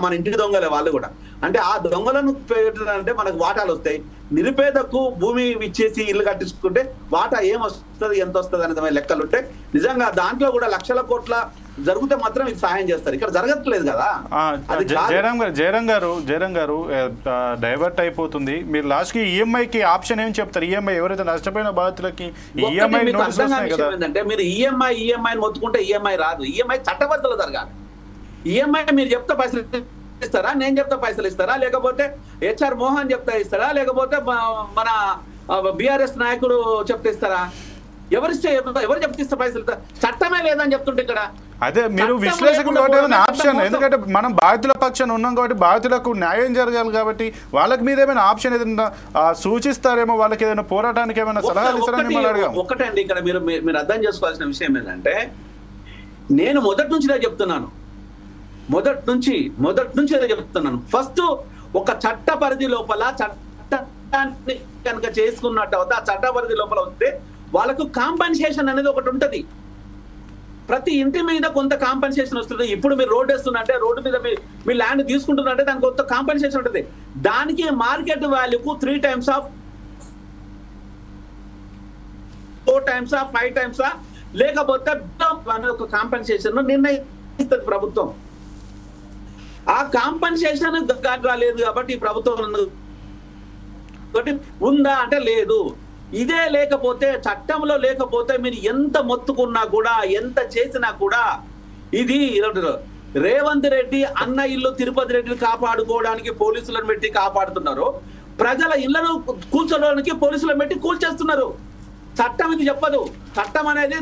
మన ఇంటికి దొంగలే వాళ్ళు కూడా. అంటే ఆ దొంగలను పెట్టాలంటే మనకు వాటాలు వస్తాయి. నిరుపేదకు భూమి ఇచ్చేసి ఇల్లు కట్టించుకుంటే వాటా ఏమొస్తుంది, ఎంత వస్తుంది అనేది లెక్కలు ఉంటే నిజంగా దాంట్లో కూడా లక్షల కోట్ల జరిగితే మాత్రం ఇది సహాయం చేస్తారు. ఇక్కడ జరగట్లేదు కదా. జయరాం గారు డైవర్ట్ అయిపోతుంది. మీరు లాస్ట్ కి ఈఎంఐకి ఆప్షన్ ఏం చెప్తారు? ఈఎంఐ ఎవరైతే నష్టపోయిన బాధితులకి ఈఎంఐ ఏంటంటే మీరు ఈఎంఐ మొత్తుకుంటే ఈఎంఐ రాదు. ఈఎంఐ చట్టబద్ధలో జరగాలి. ఈఎంఐ మీరు చెప్తే పైసలు ఇస్తారా, నేను చెప్తా పైసలు ఇస్తారా, లేకపోతే హెచ్ఆర్ మోహన్ చెప్తా ఇస్తారా, లేకపోతే మన బిఆర్ఎస్ నాయకుడు చెప్తే ఇస్తారా? ఎవరు చెప్తే ఇస్తా పైసలు? చట్టమే లేదని చెప్తుంటే ఇక్కడ అదే మీరు విశ్లేషకులు ఆప్షన్, ఎందుకంటే మనం బాధితుల పక్షాన ఉన్నాం కాబట్టి బాధితులకు న్యాయం జరగాలి కాబట్టి వాళ్ళకి మీద ఏమైనా ఆప్షన్ ఏదైనా సూచిస్తారేమో, వాళ్ళకి ఏదైనా పోరాటానికి ఏమైనా సలహాలు ఇస్తారని మిమ్మల్ని అడగాం. ఒకటండి, ఇక్కడ మీరు అర్థం చేసుకోవాల్సిన విషయం ఏంటంటే, నేను మొదటి నుంచి చెప్తున్నాను, మొదటి నుంచి చెప్తున్నాను. ఫస్ట్ ఒక చట్ట పరిధి లోపల చట్టాన్ని కనుక చేసుకున్నట్టు అవుతా, ఆ చట్ట పరిధి లోపల వస్తే వాళ్ళకు కాంపన్సేషన్ అనేది ఒకటి ఉంటది. ప్రతి ఇంటి మీద కొంత కాంపన్సేషన్ వస్తుంది. ఇప్పుడు మీరు రోడ్ వేస్తున్నట్టే, రోడ్డు మీద మీ ల్యాండ్ తీసుకుంటున్నట్టే దానికి కొంత కాంపన్సేషన్ ఉంటుంది. దానికి మార్కెట్ వాల్యూకు 3 times 4 times 5 times లేకపోతే ఒక కాంపన్సేషన్ నిర్ణయిస్తుంది ప్రభుత్వం. ఆ కాంపన్సేషన్ రాలేదు కాబట్టి ఈ ప్రభుత్వం ఉందా అంటే లేదు. ఇదే లేకపోతే, చట్టంలో లేకపోతే మీరు ఎంత మొత్తుకున్నా కూడా, ఎంత చేసినా కూడా, ఇది రేవంత్ రెడ్డి అన్న ఇల్లు తిరుపతి రెడ్డిని కాపాడుకోవడానికి పోలీసులను పెట్టి కాపాడుతున్నారు, ప్రజల ఇళ్లను కూల్చడానికి పోలీసులను పెట్టి కూల్చేస్తున్నారు. చట్టం ఇది చెప్పదు. చట్టం అనేది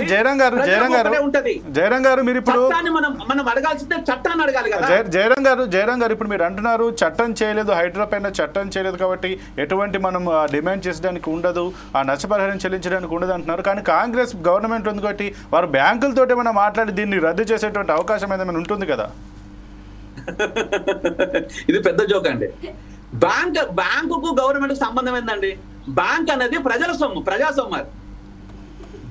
జయరాం గారు మీరు ఇప్పుడు మనం అడగాల్సిందే, చట్టాన్ని అడగాలి కదా. జయరాం గారు ఇప్పుడు మీరు అంటున్నారు చట్టం చేయలేదు, హైడ్రా పైన చట్టం చేయలేదు కాబట్టి ఎటువంటి మనం డిమాండ్ చేసడానికి ఉండదు, ఆ నష్టపరిహారం చెల్లించడానికి ఉండదు అంటున్నారు. కానీ కాంగ్రెస్ గవర్నమెంట్ ఉంది కాబట్టి వారు బ్యాంకులతో ఏమైనా మాట్లాడి దీన్ని రద్దు చేసేటువంటి అవకాశం ఏదైనా ఉంటుంది కదా. ఇది పెద్ద జోక్ అండి. బ్యాంకుకు గవర్నమెంట్ సంబంధం ఏందండి? బ్యాంక్ అనేది ప్రజల సొమ్ము, ప్రజాసొమ్ము.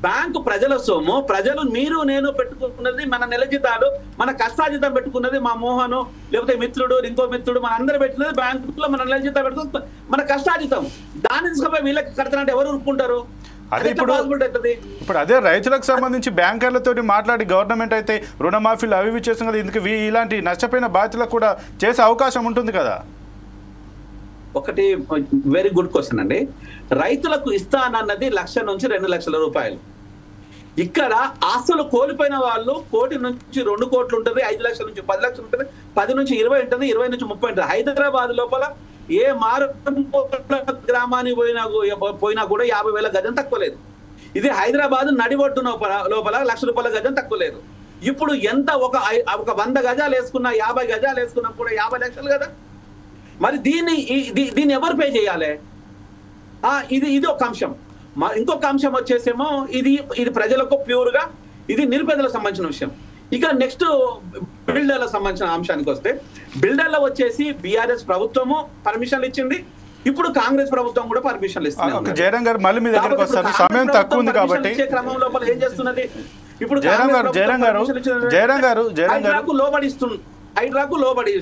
బ్యాంకు ప్రజల సొమ్ము. ప్రజలు మీరు నేను పెట్టుకున్నది, మన నెల జీతాలు, మన కష్టాజీతం పెట్టుకున్నది, మా మోహను లేకపోతే మిత్రుడు ఇంకో మిత్రుడు మన అందరూ పెట్టుకున్నది బ్యాంకులో, మన నెల జీతం పెట్టుకున్నది మన కష్టాజీతం. దాన్ని తీసుకుపోయి వీళ్ళకి కడతానంటే ఎవరు ఊరుకుంటారు? అదే ఇప్పుడు అదే రైతులకు సంబంధించి బ్యాంకర్లతో మాట్లాడి గవర్నమెంట్ అయితే రుణమాఫీలు అవి చేస్తుంది కదా, ఇందుకు ఇలాంటి నష్టపోయిన బాధ్యతలకు కూడా చేసే అవకాశం ఉంటుంది కదా. ఒకటి వెరీ గుడ్ క్వశ్చన్ అండి. రైతులకు ఇస్తానన్నది 1,00,000 నుంచి 2 లక్షల రూపాయలు. ఇక్కడ ఆస్తులు కోల్పోయిన వాళ్ళు 1 కోటి నుంచి 2 కోట్లు ఉంటుంది, 5 లక్షల నుంచి 10 లక్షలు ఉంటుంది, 10 నుంచి 20 ఉంటుంది, 20 నుంచి 30 ఉంటుంది. హైదరాబాద్ లోపల ఏ గ్రామానికి పోయినా కూడా 50,000 గజం తక్కువ లేదు. ఇది హైదరాబాద్ నడిబొట్టు లోపల 1,00,000 రూపాయల గజం తక్కువ లేదు. ఇప్పుడు ఎంత ఒక 100 గజాలు వేసుకున్నా, 50 గజాలు వేసుకున్నా కూడా 50 లక్షలు కదా. మరి దీన్ని ఎవరు పే చేయాలి? ఇది ఒక అంశం. ఇంకొక అంశం వచ్చేసేమో ఇది ప్రజలకు ప్యూర్గా ఇది నిరుపేదలకు సంబంధించిన విషయం. ఇక నెక్స్ట్ బిల్డర్లకు సంబంధించిన అంశానికి వస్తే, బిల్డర్లో వచ్చేసి బీఆర్ఎస్ ప్రభుత్వము పర్మిషన్లు ఇచ్చింది, ఇప్పుడు కాంగ్రెస్ ప్రభుత్వం కూడా పర్మిషన్లు ఇస్తుంది. జయరాం గారు మళ్ళీ మీ దగ్గరకు వస్తారు, సమయం తక్కువ ఉంది కాబట్టి. క్రమం లోపల ఏం చేస్తున్నది? ఇప్పుడు జయరాం గారు హైడ్రాకు లోబడి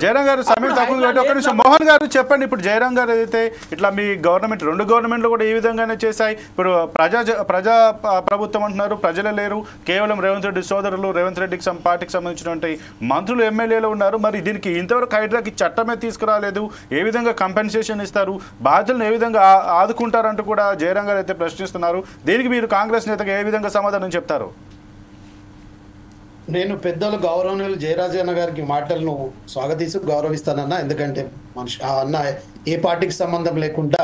జయరాం గారు సమయం తక్కువ కాబట్టి ఒక నిమిషం మోహన్ గారు చెప్పండి. ఇప్పుడు జయరాం గారు ఏదైతే ఇట్లా మీ గవర్నమెంట్ 2 గవర్నమెంట్లు కూడా ఈ విధంగానే చేశాయి. ఇప్పుడు ప్రజా ప్రభుత్వం అంటున్నారు, ప్రజలే లేరు, కేవలం రేవంత్ రెడ్డి సోదరులు, రేవంత్ రెడ్డికి పార్టీకి సంబంధించినటువంటి మంత్రులు, ఎమ్మెల్యేలు ఉన్నారు. మరి దీనికి ఇంతవరకు హైడ్రాకి చట్టమే తీసుకురాలేదు, ఏ విధంగా కంపెన్సేషన్ ఇస్తారు, బాధ్యులను ఏ విధంగా ఆదుకుంటారంటూ కూడా జయరాం గారు అయితే ప్రశ్నిస్తున్నారు. దీనికి మీరు కాంగ్రెస్ నేతగా ఏ విధంగా సమాధానం చెప్తారు? నేను పెద్దలు గౌరవనీయులు జయరాజన్న గారికి మాటలను స్వాగతిస్తూ గౌరవిస్తానన్నా. ఎందుకంటే అన్న ఏ పార్టీకి సంబంధం లేకుండా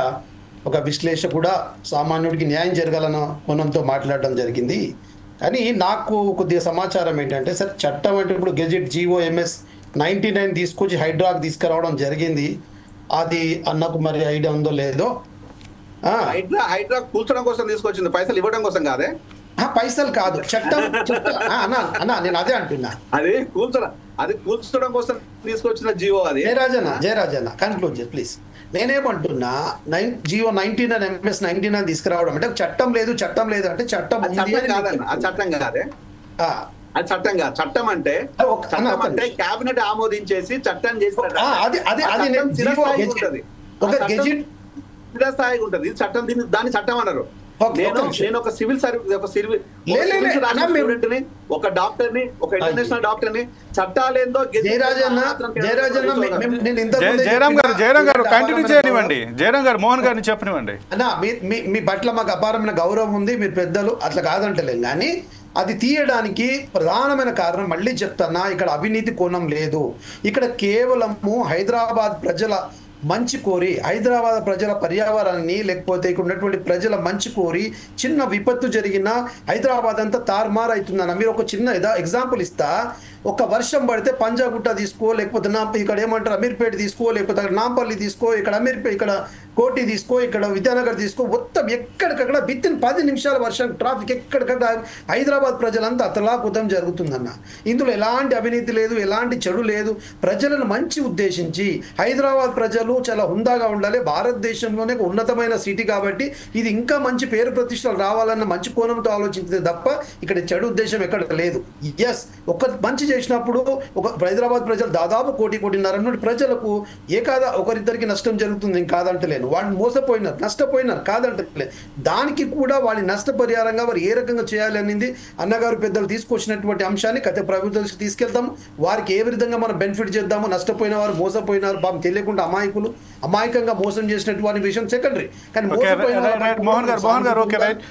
ఒక విశ్లేషకుడా సామాన్యుడికి న్యాయం జరగాలన్న కోణంతో మాట్లాడడం జరిగింది. కానీ నాకు కొద్దిగా సమాచారం ఏంటంటే, సార్ చట్టం అంటే ఇప్పుడు గెజెట్ GOMS 99 తీసుకొచ్చి హైడ్రాక్ తీసుకురావడం జరిగింది. అది అన్నకు మరి ఐడియా ఉందో లేదో. హైడ్రా కూల్చడం కోసం తీసుకొచ్చింది, పైసలు ఇవ్వడం కోసం కాదే. పైసలు కాదు, చట్టం అన్నా నేను అదే అంటున్నా. అది కూల్చడం కోసం తీసుకొచ్చిన జీవో అది. జయరాజన్న కన్క్లూడ్ ప్లీజ్. నేనేమంటున్నా GO 99 MS 99 తీసుకురావడం అంటే చట్టం లేదు అంటే చట్టం చట్టం కాదే. అది చట్టం కాదు. చట్టం అంటే కేబినెట్ ఆమోదించేసి చట్టం చేసి స్థాయిగా ఉంటది చట్టం. దాన్ని చట్టం అన్నారు. నేను ఒక సివిల్ సర్వీస్ ఒక డాక్టర్ని, ఒక ఇంటర్నేషనల్ డాక్టర్ని, చట్టాలేందో జయరాం గారు కంటిన్యూ చేయనివ్వండి. జయరాం గారు మోహన్ గారిని చెప్పనివ్వండి. అన్నా మీ పట్ల మాకు అపారమైన గౌరవం ఉంది, మీరు పెద్దలు, అట్లా కాదంటలేం. కానీ అది తీయడానికి ప్రధానమైన కారణం మళ్ళీ చెప్తున్నా, ఇక్కడ అవినీతి కోణం లేదు. ఇక్కడ కేవలము హైదరాబాద్ ప్రజల మంచి కోరి, హైదరాబాద్ ప్రజల పర్యావరణాన్ని లేకపోతే ఇక్కడ ఉన్నటువంటి ప్రజల మంచి కోరి చిన్న విపత్తు జరిగినా హైదరాబాద్ అంతా తారుమారు అవుతుందన్న. మీరు ఒక చిన్న ఎగ్జాంపుల్ ఇస్తా. ఒక వర్షం పడితే పంజాగుట్ట తీసుకో, లేకపోతే ఇక్కడ ఏమంటారు అమీర్పేట తీసుకో, లేకపోతే అక్కడ నాంపల్లి తీసుకో, ఇక్కడ ఇక్కడ కోటి తీసుకో, ఇక్కడ విద్యానగర్ తీసుకో, మొత్తం ఎక్కడికక్కడ విత్ ఇన్ 10 నిమిషాల వర్షం ట్రాఫిక్ ఎక్కడికక్కడ హైదరాబాద్ ప్రజలంతా అతలాకుతం జరుగుతుందన్న. ఇందులో ఎలాంటి అవినీతి లేదు, ఎలాంటి చెడు లేదు. ప్రజలను మంచి ఉద్దేశించి హైదరాబాద్ ప్రజలు చాలా హుందాగా ఉండాలి, భారతదేశంలోనే ఉన్నతమైన సిటీ కాబట్టి ఇది ఇంకా మంచి పేరు ప్రతిష్టలు రావాలన్న మంచి కోణంతో ఆలోచించే తప్ప ఇక్కడ చెడు ఉద్దేశం ఎక్కడ లేదు. ఎస్, ఒక మంచి చేసినప్పుడు ఒక హైదరాబాద్ ప్రజలు దాదాపు 1.5 నుండి ప్రజలకు కాదా ఒకరిద్దరికి నష్టం జరుగుతుంది కాదంటలేను. వాళ్ళు మోసపోయినారు, నష్టపోయినారు కాదంటలేదు. దానికి కూడా వాళ్ళ నష్టపరిహారంగా వారు ఏ రకంగా చేయాలి అనేది అన్నగారు పెద్దలు తీసుకొచ్చినటువంటి అంశాన్ని గత ప్రభుత్వానికి తీసుకెళ్తాము. వారికి ఏ విధంగా మనం బెనిఫిట్ చేద్దాము. నష్టపోయిన వారు, మోసపోయినారు, పాపం తెలియకుండా అమాయకంగా మోసం చేసినటువంటి విషయం సెకండరీ. కానీ మోహన్ గారు ఓకే రైట్.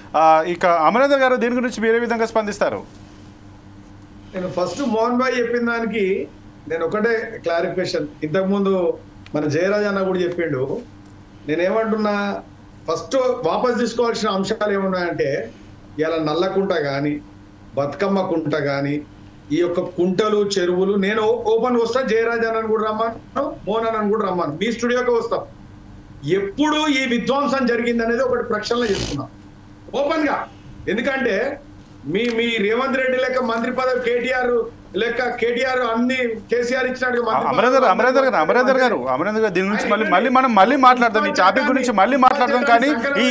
ఇక అమరేందర్ గారు దీని గురించి మీరు ఏ విధంగా స్పందిస్తారు? నేను ఫస్ట్ మోహన్ భాయ్ చెప్పిన దానికి నేను ఒకటే క్లారిఫికేషన్. ఇంతకుముందు మన జయరాజ్ అన్న కూడా చెప్పిండు. నేనేమంటున్నా, ఫస్ట్ వాపస్ తీసుకోవాల్సిన అంశాలు ఏమున్నాయంటే, ఇలా నల్లకుంట కానీ, బతుకమ్మ కుంట కానీ, ఈ యొక్క కుంటలు, చెరువులు, నేను ఓపెన్ వస్తా, జయరాజ్ అన్నను కూడా రమ్మాను, మోహన్ అన్నను కూడా రమ్మాను, మీ స్టూడియోకి వస్తాం. ఎప్పుడు ఈ విధ్వంసం జరిగింది అనేది ఒకటి ప్రక్షాళన చేసుకున్నాం ఓపెన్ గా. ఎందుకంటే మీ రేవంత్ రెడ్డి లెక్క మంత్రి పదవి కేటీఆర్ అన్ని కేసీఆర్ ఇచ్చినట్టు అమరేందర్ గారు దీని గురించి మళ్ళీ మాట్లాడదాం. ఈ టాపిక్ గురించి మళ్ళీ మాట్లాడదాం. కానీ ఈ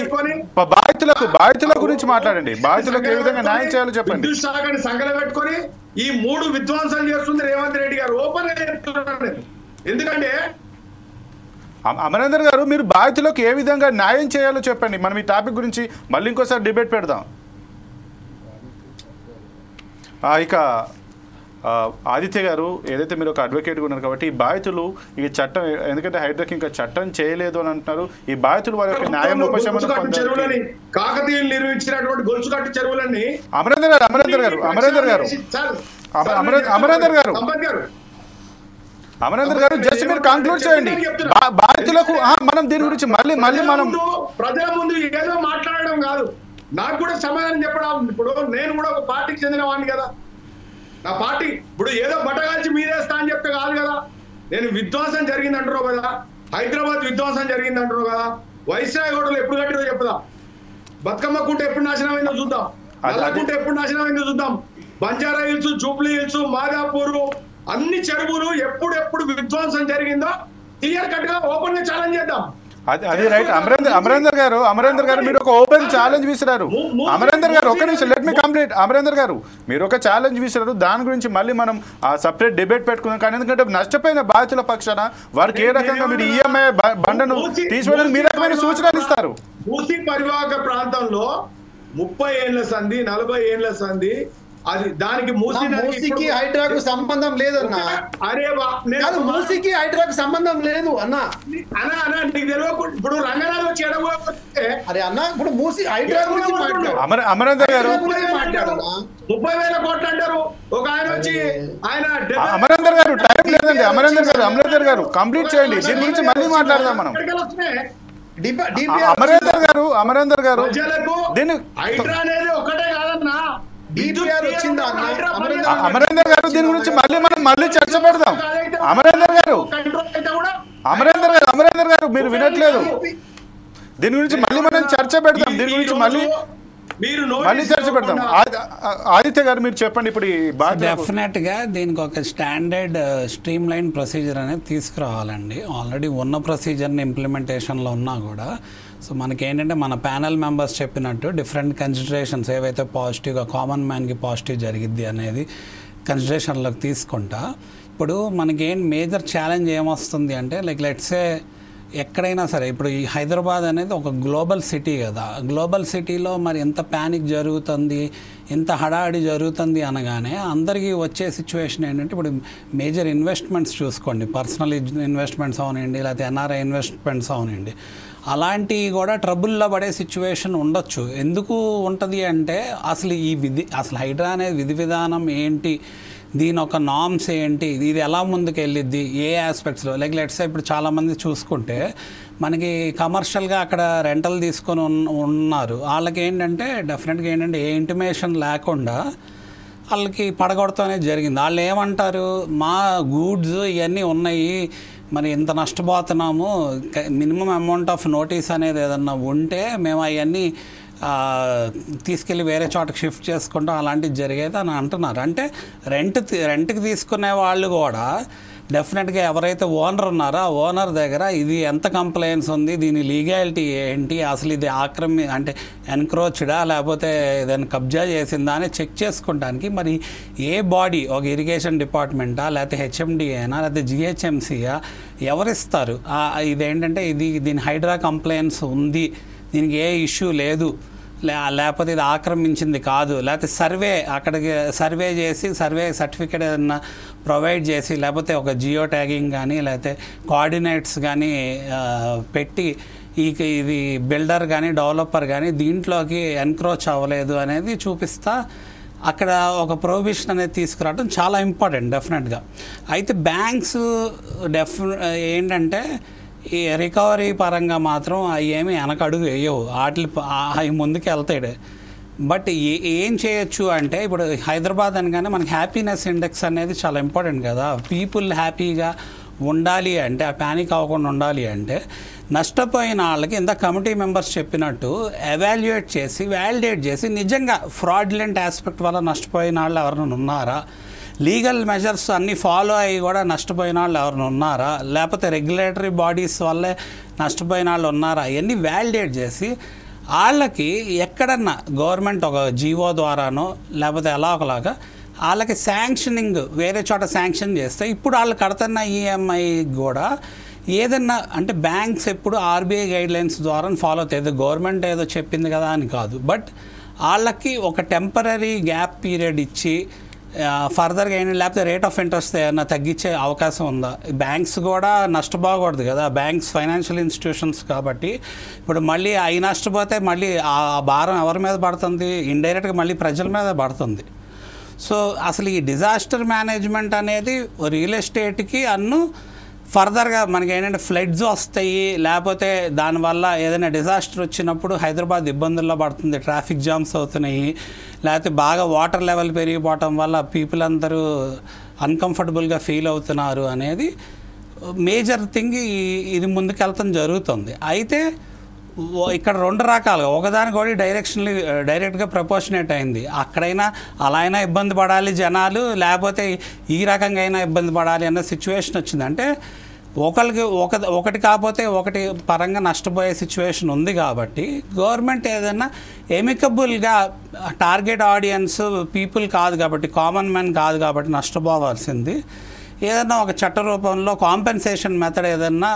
బాధితుల గురించి మాట్లాడండి. బాధితులకు ఏ విధంగా న్యాయం చేయాలో చెప్పండి. విద్యుత్ శాఖని సంకల పెట్టుకొని ఈ 3 విధ్వంసాలు చేస్తుంది రేవంత్ రెడ్డి గారు ఓపెన్ గా చెప్తున్నారు. ఎందుకంటే అమరేందర్ గారు, మీరు బాధితులకు ఏ విధంగా న్యాయం చేయాలో చెప్పండి. మనం ఈ టాపిక్ గురించి మళ్ళీ ఇంకోసారి డిబేట్ పెడదాం. ఇక ఆదిత్య గారు, ఏదైతే మీరు ఒక అడ్వకేట్గా ఉన్నారు కాబట్టి ఈ బాధితులు ఈ చట్టం, ఎందుకంటే హైడ్రాకి ఇంకా చట్టం చేయలేదు అని అంటున్నారు, ఈ బాధితులు వారి యొక్క న్యాయం ఉపశమనం కాకతీయులు నిర్మించినటువంటి గొలుసుకట్టు చెరువులని అమరేందర్ గారు జస్ట్ మీరు కంక్లూడ్ చేయండి. బాధితులకు మనం దీని గురించి మళ్ళీ మనం ప్రజల ముందు ఏదో మాట్లాడడం కాదు, నాకు కూడా సమాధానం చెప్పడం. ఇప్పుడు నేను కూడా ఒక పార్టీకి చెందిన వాడిని కదా. నా పార్టీ ఇప్పుడు ఏదో బట్టగాల్చి మీదేస్తా అని చెప్తే కాదు కదా. నేను విధ్వంసం జరిగింది అంటున్నావు కదా, హైదరాబాద్ విధ్వంసం జరిగింది అంటున్నావు కదా, వైస్రాయ్ హోటల్ ఎప్పుడు కట్టిరో చెప్పుదా, బతుకమ్మ కుంట ఎప్పుడు నాశనం అయిందో చూద్దాం, నల్లకుంట ఎప్పుడు నాశనం అయిందో చూద్దాం, Banjara hills, Jubilee hills, Madhapur అన్ని చెరువులు ఎప్పుడు విధ్వంసం జరిగిందో క్లియర్ కట్ గా ఓపెన్ గా ఛాలెంజ్ చేద్దాం. అది రైట్. అమరేందర్ గారు మీరు ఒక ఓపెన్ ఛాలెంజ్ విసిరారు. అమరేందర్ గారు ఒక్క నిమిషం, లెట్ మీ కంప్లీట్. అమరేందర్ గారు మీరు ఒక ఛాలెంజ్ విసిరారు, దాని గురించి మళ్ళీ మనం ఆ సపరేట్ డిబేట్ పెట్టుకుందాం. కానీ ఎందుకంటే నష్టపోయిన బాధితుల పక్షాన వారికి ఏ రకంగా మీరు ఈఎంఐ బండను తీసివేయడానికి మీ రకమైన సూచనలు ఇస్తారు? మూసీ పరివాహక ప్రాంతంలో 30 ఏళ్ల సంధి, 40 ఏళ్ల సంధి, అది దానికి మూసీకి హైడ్రాకు సంబంధం లేదన్నా. మూసీకి హైడ్రాకు సంబంధం లేదు అన్న. నీకు తెలియకుండా ఇప్పుడు రంగనాథ్ వచ్చి అరే అన్న, ఇప్పుడు మూసీ హైడ్రా గురించి మాట్లాడు. అమరేందర్ గారు 30,000 కోట్లు అంటారు. ఒక ఆయన వచ్చి ఆయన అమరేందర్ గారు టైం లేదండి. అమరేందర్ గారు కంప్లీట్ చేయండి, దీని గురించి మళ్ళీ మాట్లాడదాం మనం. అమరేందర్ గారు దీన్ని హైడ్రా అనేది ఒకటే కాదన్నా, అమరేందర్ గారు దీని గురించి మళ్ళీ చర్చ పెడదాం. అమరేందర్ గారు మీరు వినట్లేదు. దీని గురించి మళ్ళీ మనం చర్చ పెడదాం. దీని గురించి మళ్ళీ చర్చ పెడదాం. ఆదిత్య గారు మీరు చెప్పండి. ఇప్పుడు డెఫినెట్గా దీనికి ఒక స్టాండర్డ్ స్ట్రీమ్ లైన్ ప్రొసీజర్ అనేది తీసుకురావాలండి. ఆల్రెడీ ఉన్న ప్రొసీజర్ని ఇంప్లిమెంటేషన్లో ఉన్నా కూడా సో మనకేంటంటే మన ప్యానెల్ మెంబర్స్ చెప్పినట్టు డిఫరెంట్ కన్సిడరేషన్స్ ఏవైతే పాజిటివ్గా కామన్ మ్యాన్కి పాజిటివ్ జరిగిద్ది అనేది కన్సిడరేషన్లోకి తీసుకుంటా. ఇప్పుడు మనకేం మేజర్ ఛాలెంజ్ ఏమొస్తుంది అంటే లెట్సే ఎక్కడైనా సరే ఇప్పుడు ఈ హైదరాబాద్ అనేది ఒక గ్లోబల్ సిటీ కదా. గ్లోబల్ సిటీలో మరి ఎంత ప్యానిక్ జరుగుతుంది, ఎంత హడాడి జరుగుతుంది అనగానే అందరికీ వచ్చే సిచ్యువేషన్ ఏంటంటే ఇప్పుడు మేజర్ ఇన్వెస్ట్మెంట్స్ చూసుకోండి, పర్సనల్ ఇన్వెస్ట్మెంట్స్ అవనండి, లేకపోతే ఎన్ఆర్ఐ ఇన్వెస్ట్మెంట్స్ అవనండి, అలాంటివి కూడా ట్రబుల్లో పడే సిచ్యువేషన్ ఉండొచ్చు. ఎందుకు ఉంటుంది అంటే అసలు హైడ్రా అనేది విధి విధానం ఏంటి, దీని ఒక నామ్స్ ఏంటి, ఇది ఎలా ముందుకు వెళ్ళిద్ది, ఏ ఆస్పెక్ట్స్లో లెట్స్ ఇప్పుడు చాలామంది చూసుకుంటే మనకి కమర్షియల్గా అక్కడ రెంటల్ తీసుకొని ఉన్నారు. వాళ్ళకి ఏంటంటే డెఫినెట్గా ఏంటంటే ఏ ఇంటిమేషన్ లేకుండా వాళ్ళకి పడగొడతాం అనేది జరిగింది. వాళ్ళు ఏమంటారు, మా గూడ్స్ ఇవన్నీ ఉన్నాయి, మరి ఇంత నష్టపోతున్నాము, మినిమం అమౌంట్ ఆఫ్ నోటీస్ అనేది ఏదన్నా ఉంటే మేము అవన్నీ తీసుకెళ్ళి వేరే చోటకి షిఫ్ట్ చేసుకుంటాం, అలాంటివి జరిగేది అని అంటున్నారు. అంటే రెంట్కి తీసుకునే వాళ్ళు కూడా డెఫినెట్గా ఎవరైతే ఓనర్ ఉన్నారో ఆ ఓనర్ దగ్గర ఇది ఎంత కంప్లైంట్స్ ఉంది, దీని లీగాలిటీ ఏంటి, అసలు ఇది అంటే ఎన్క్రోచ్డా లేకపోతే ఏదైనా కబ్జా చేసిందా అని చెక్ చేసుకోవడానికి మరి ఏ బాడీ, ఒక ఇరిగేషన్ డిపార్ట్మెంటా లేకపోతే హెచ్ఎండిఏనా లేకపోతే జిహెచ్ఎంసీయా ఎవరిస్తారు? ఇదేంటంటే దీని హైడ్రా కంప్లైంట్స్ ఉంది, దీనికి ఏ ఇష్యూ లేదు, లేకపోతే ఇది ఆక్రమించింది కాదు, లేకపోతే అక్కడికి సర్వే చేసి సర్వే సర్టిఫికేట్ ఏదన్నా ప్రొవైడ్ చేసి లేకపోతే ఒక జియో ట్యాగింగ్ కానీ లేకపోతే కోఆర్డినేట్స్ కానీ పెట్టి ఇది బిల్డర్ కానీ డెవలపర్ కానీ దీంట్లోకి ఎన్క్రోచ్ అవ్వలేదు అనేది చూపిస్తా అక్కడ ఒక ప్రొహిబిషన్ అనేది తీసుకురావడం చాలా ఇంపార్టెంట్ డెఫినెట్గా. అయితే బ్యాంక్స్ ఏంటంటే ఈ రికవరీ పరంగా మాత్రం అవి ఏమి వెనకడుగు వేయవు, అవి ముందుకు వెళ్తాడు. బట్ ఏం చేయొచ్చు అంటే ఇప్పుడు హైదరాబాద్ అనగానే మనకి హ్యాపీనెస్ ఇండెక్స్ అనేది చాలా ఇంపార్టెంట్ కదా. పీపుల్ హ్యాపీగా ఉండాలి అంటే, ఆ ప్యానిక్ అవ్వకుండా ఉండాలి అంటే నష్టపోయిన వాళ్ళకి ఇంత కమిటీ మెంబర్స్ చెప్పినట్టు ఎవాల్యుయేట్ చేసి వ్యాలిడేట్ చేసి నిజంగా ఫ్రాడ్యులెంట్ ఆస్పెక్ట్ వల్ల నష్టపోయిన వాళ్ళు ఎవరైనా ఉన్నారా, లీగల్ మెజర్స్ అన్నీ ఫాలో అయ్యి కూడా నష్టపోయిన వాళ్ళు ఎవరైనా ఉన్నారా, లేకపోతే రెగ్యులేటరీ బాడీస్ వల్లే నష్టపోయిన వాళ్ళు ఉన్నారా, ఇవన్నీ వ్యాలిడేట్ చేసి వాళ్ళకి ఎక్కడన్నా గవర్నమెంట్ ఒక జీవో ద్వారానో లేకపోతే ఎలా ఒకలాగా వాళ్ళకి శాంక్షనింగ్ వేరే చోట శాంక్షన్ చేస్తే ఇప్పుడు వాళ్ళు కడుతున్న ఈఎంఐ కూడా ఏదన్నా అంటే బ్యాంక్స్ ఎప్పుడు ఆర్బీఐ గైడ్లైన్స్ ద్వారా ఫాలో అవుతాయి. గవర్నమెంట్ ఏదో చెప్పింది కదా అని కాదు, బట్ వాళ్ళకి ఒక టెంపరీ గ్యాప్ పీరియడ్ ఇచ్చి ఫర్దర్గా ఏంటి లేకపోతే రేట్ ఆఫ్ ఇంట్రెస్ట్ ఏమన్నా తగ్గించే అవకాశం ఉందా? బ్యాంక్స్ కూడా నష్టపోకూడదు కదా, బ్యాంక్స్ ఫైనాన్షియల్ ఇన్స్టిట్యూషన్స్ కాబట్టి ఇప్పుడు మళ్ళీ అవి నష్టపోతే మళ్ళీ ఆ భారం ఎవరి మీద పడుతుంది? ఇండైరెక్ట్గా మళ్ళీ ప్రజల మీద పడుతుంది. సో అసలు ఈ డిజాస్టర్ మేనేజ్మెంట్ అనేది రియల్ ఎస్టేట్కి ఫర్దర్గా మనకి ఏంటంటే ఫ్లడ్స్ వస్తాయి, లేకపోతే దానివల్ల ఏదైనా డిజాస్టర్ వచ్చినప్పుడు హైదరాబాద్ ఇబ్బందుల్లో పడుతుంది, ట్రాఫిక్ జామ్స్ అవుతున్నాయి, లేకపోతే బాగా వాటర్ లెవెల్ పెరిగిపోవటం వల్ల పీపుల్ అందరూ అన్కంఫర్టబుల్గా ఫీల్ అవుతున్నారు అనేది మేజర్ థింగ్. ఇది ముందుకెళ్తాం జరుగుతుంది. అయితే ఇక్కడ రెండు రకాలుగా ఒకదానికి కూడా డైరెక్ట్గా ప్రపోర్షనేట్ అయింది. అక్కడైనా అలా అయినా ఇబ్బంది పడాలి జనాలు, లేకపోతే ఈ రకంగా అయినా ఇబ్బంది పడాలి అన్న సిచ్యువేషన్ వచ్చింది. అంటే ఒకటి కాకపోతే ఒకటి పరంగా నష్టపోయే సిచ్యువేషన్ ఉంది కాబట్టి గవర్నమెంట్ ఏదైనా ఎమికబుల్గా టార్గెట్ ఆడియన్స్ పీపుల్ కాదు కాబట్టి కామన్ మ్యాన్ కాదు కాబట్టి నష్టపోవాల్సింది ఏదైనా ఒక చట్ట రూపంలో కాంపెన్సేషన్ మెథడ్ ఏదైనా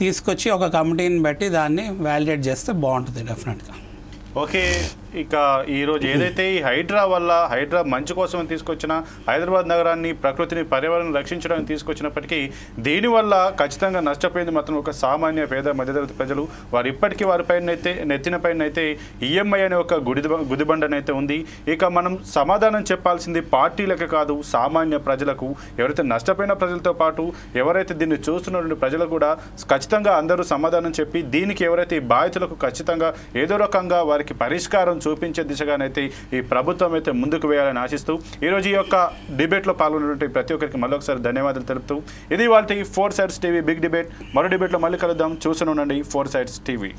తీసుకొచ్చి ఒక కమిటీని పెట్టి దాన్ని వ్యాలిడేట్ చేస్తే బాగుంటుంది డెఫినెట్గా. ఓకే, ఇక ఈరోజు ఏదైతే ఈ హైడ్రా వల్ల హైడ్రా మంచి కోసం తీసుకొచ్చిన హైదరాబాద్ నగరాన్ని ప్రకృతిని పర్యావరణం రక్షించడానికి తీసుకొచ్చినప్పటికీ దీనివల్ల ఖచ్చితంగా నష్టపోయింది మాత్రం ఒక సామాన్య పేద మధ్యతరగతి ప్రజలు. వారు ఇప్పటికీ నెత్తిన పైన అయితే ఈఎంఐ అనే ఒక గుదిబండనైతే ఉంది. ఇక మనం సమాధానం చెప్పాల్సింది పార్టీలకు కాదు, సామాన్య ప్రజలకు. ఎవరైతే నష్టపోయిన ప్రజలతో పాటు ఎవరైతే దీన్ని చూస్తున్న ప్రజలకు కూడా ఖచ్చితంగా అందరూ సమాధానం చెప్పి దీనికి ఎవరైతే ఈ బాధితులకు ఖచ్చితంగా ఏదో రకంగా వారికి పరిష్కారం చూపించే దిశగానైతే ఈ ప్రభుత్వం అయితే ముందుకు వేయాలని ఆశిస్తూ ఈరోజు ఈ యొక్క డిబేట్లో పాల్గొన్నటువంటి ప్రతి ఒక్కరికి మరొకసారి ధన్యవాదాలు తెలుపుతూ ఇది వాళ్ళ 4 Sides TV బిగ్ డిబేట్. మరో డిబేట్లో మళ్ళీ కలుద్దాం. చూస్తూనే ఉండండి 4 Sides TV.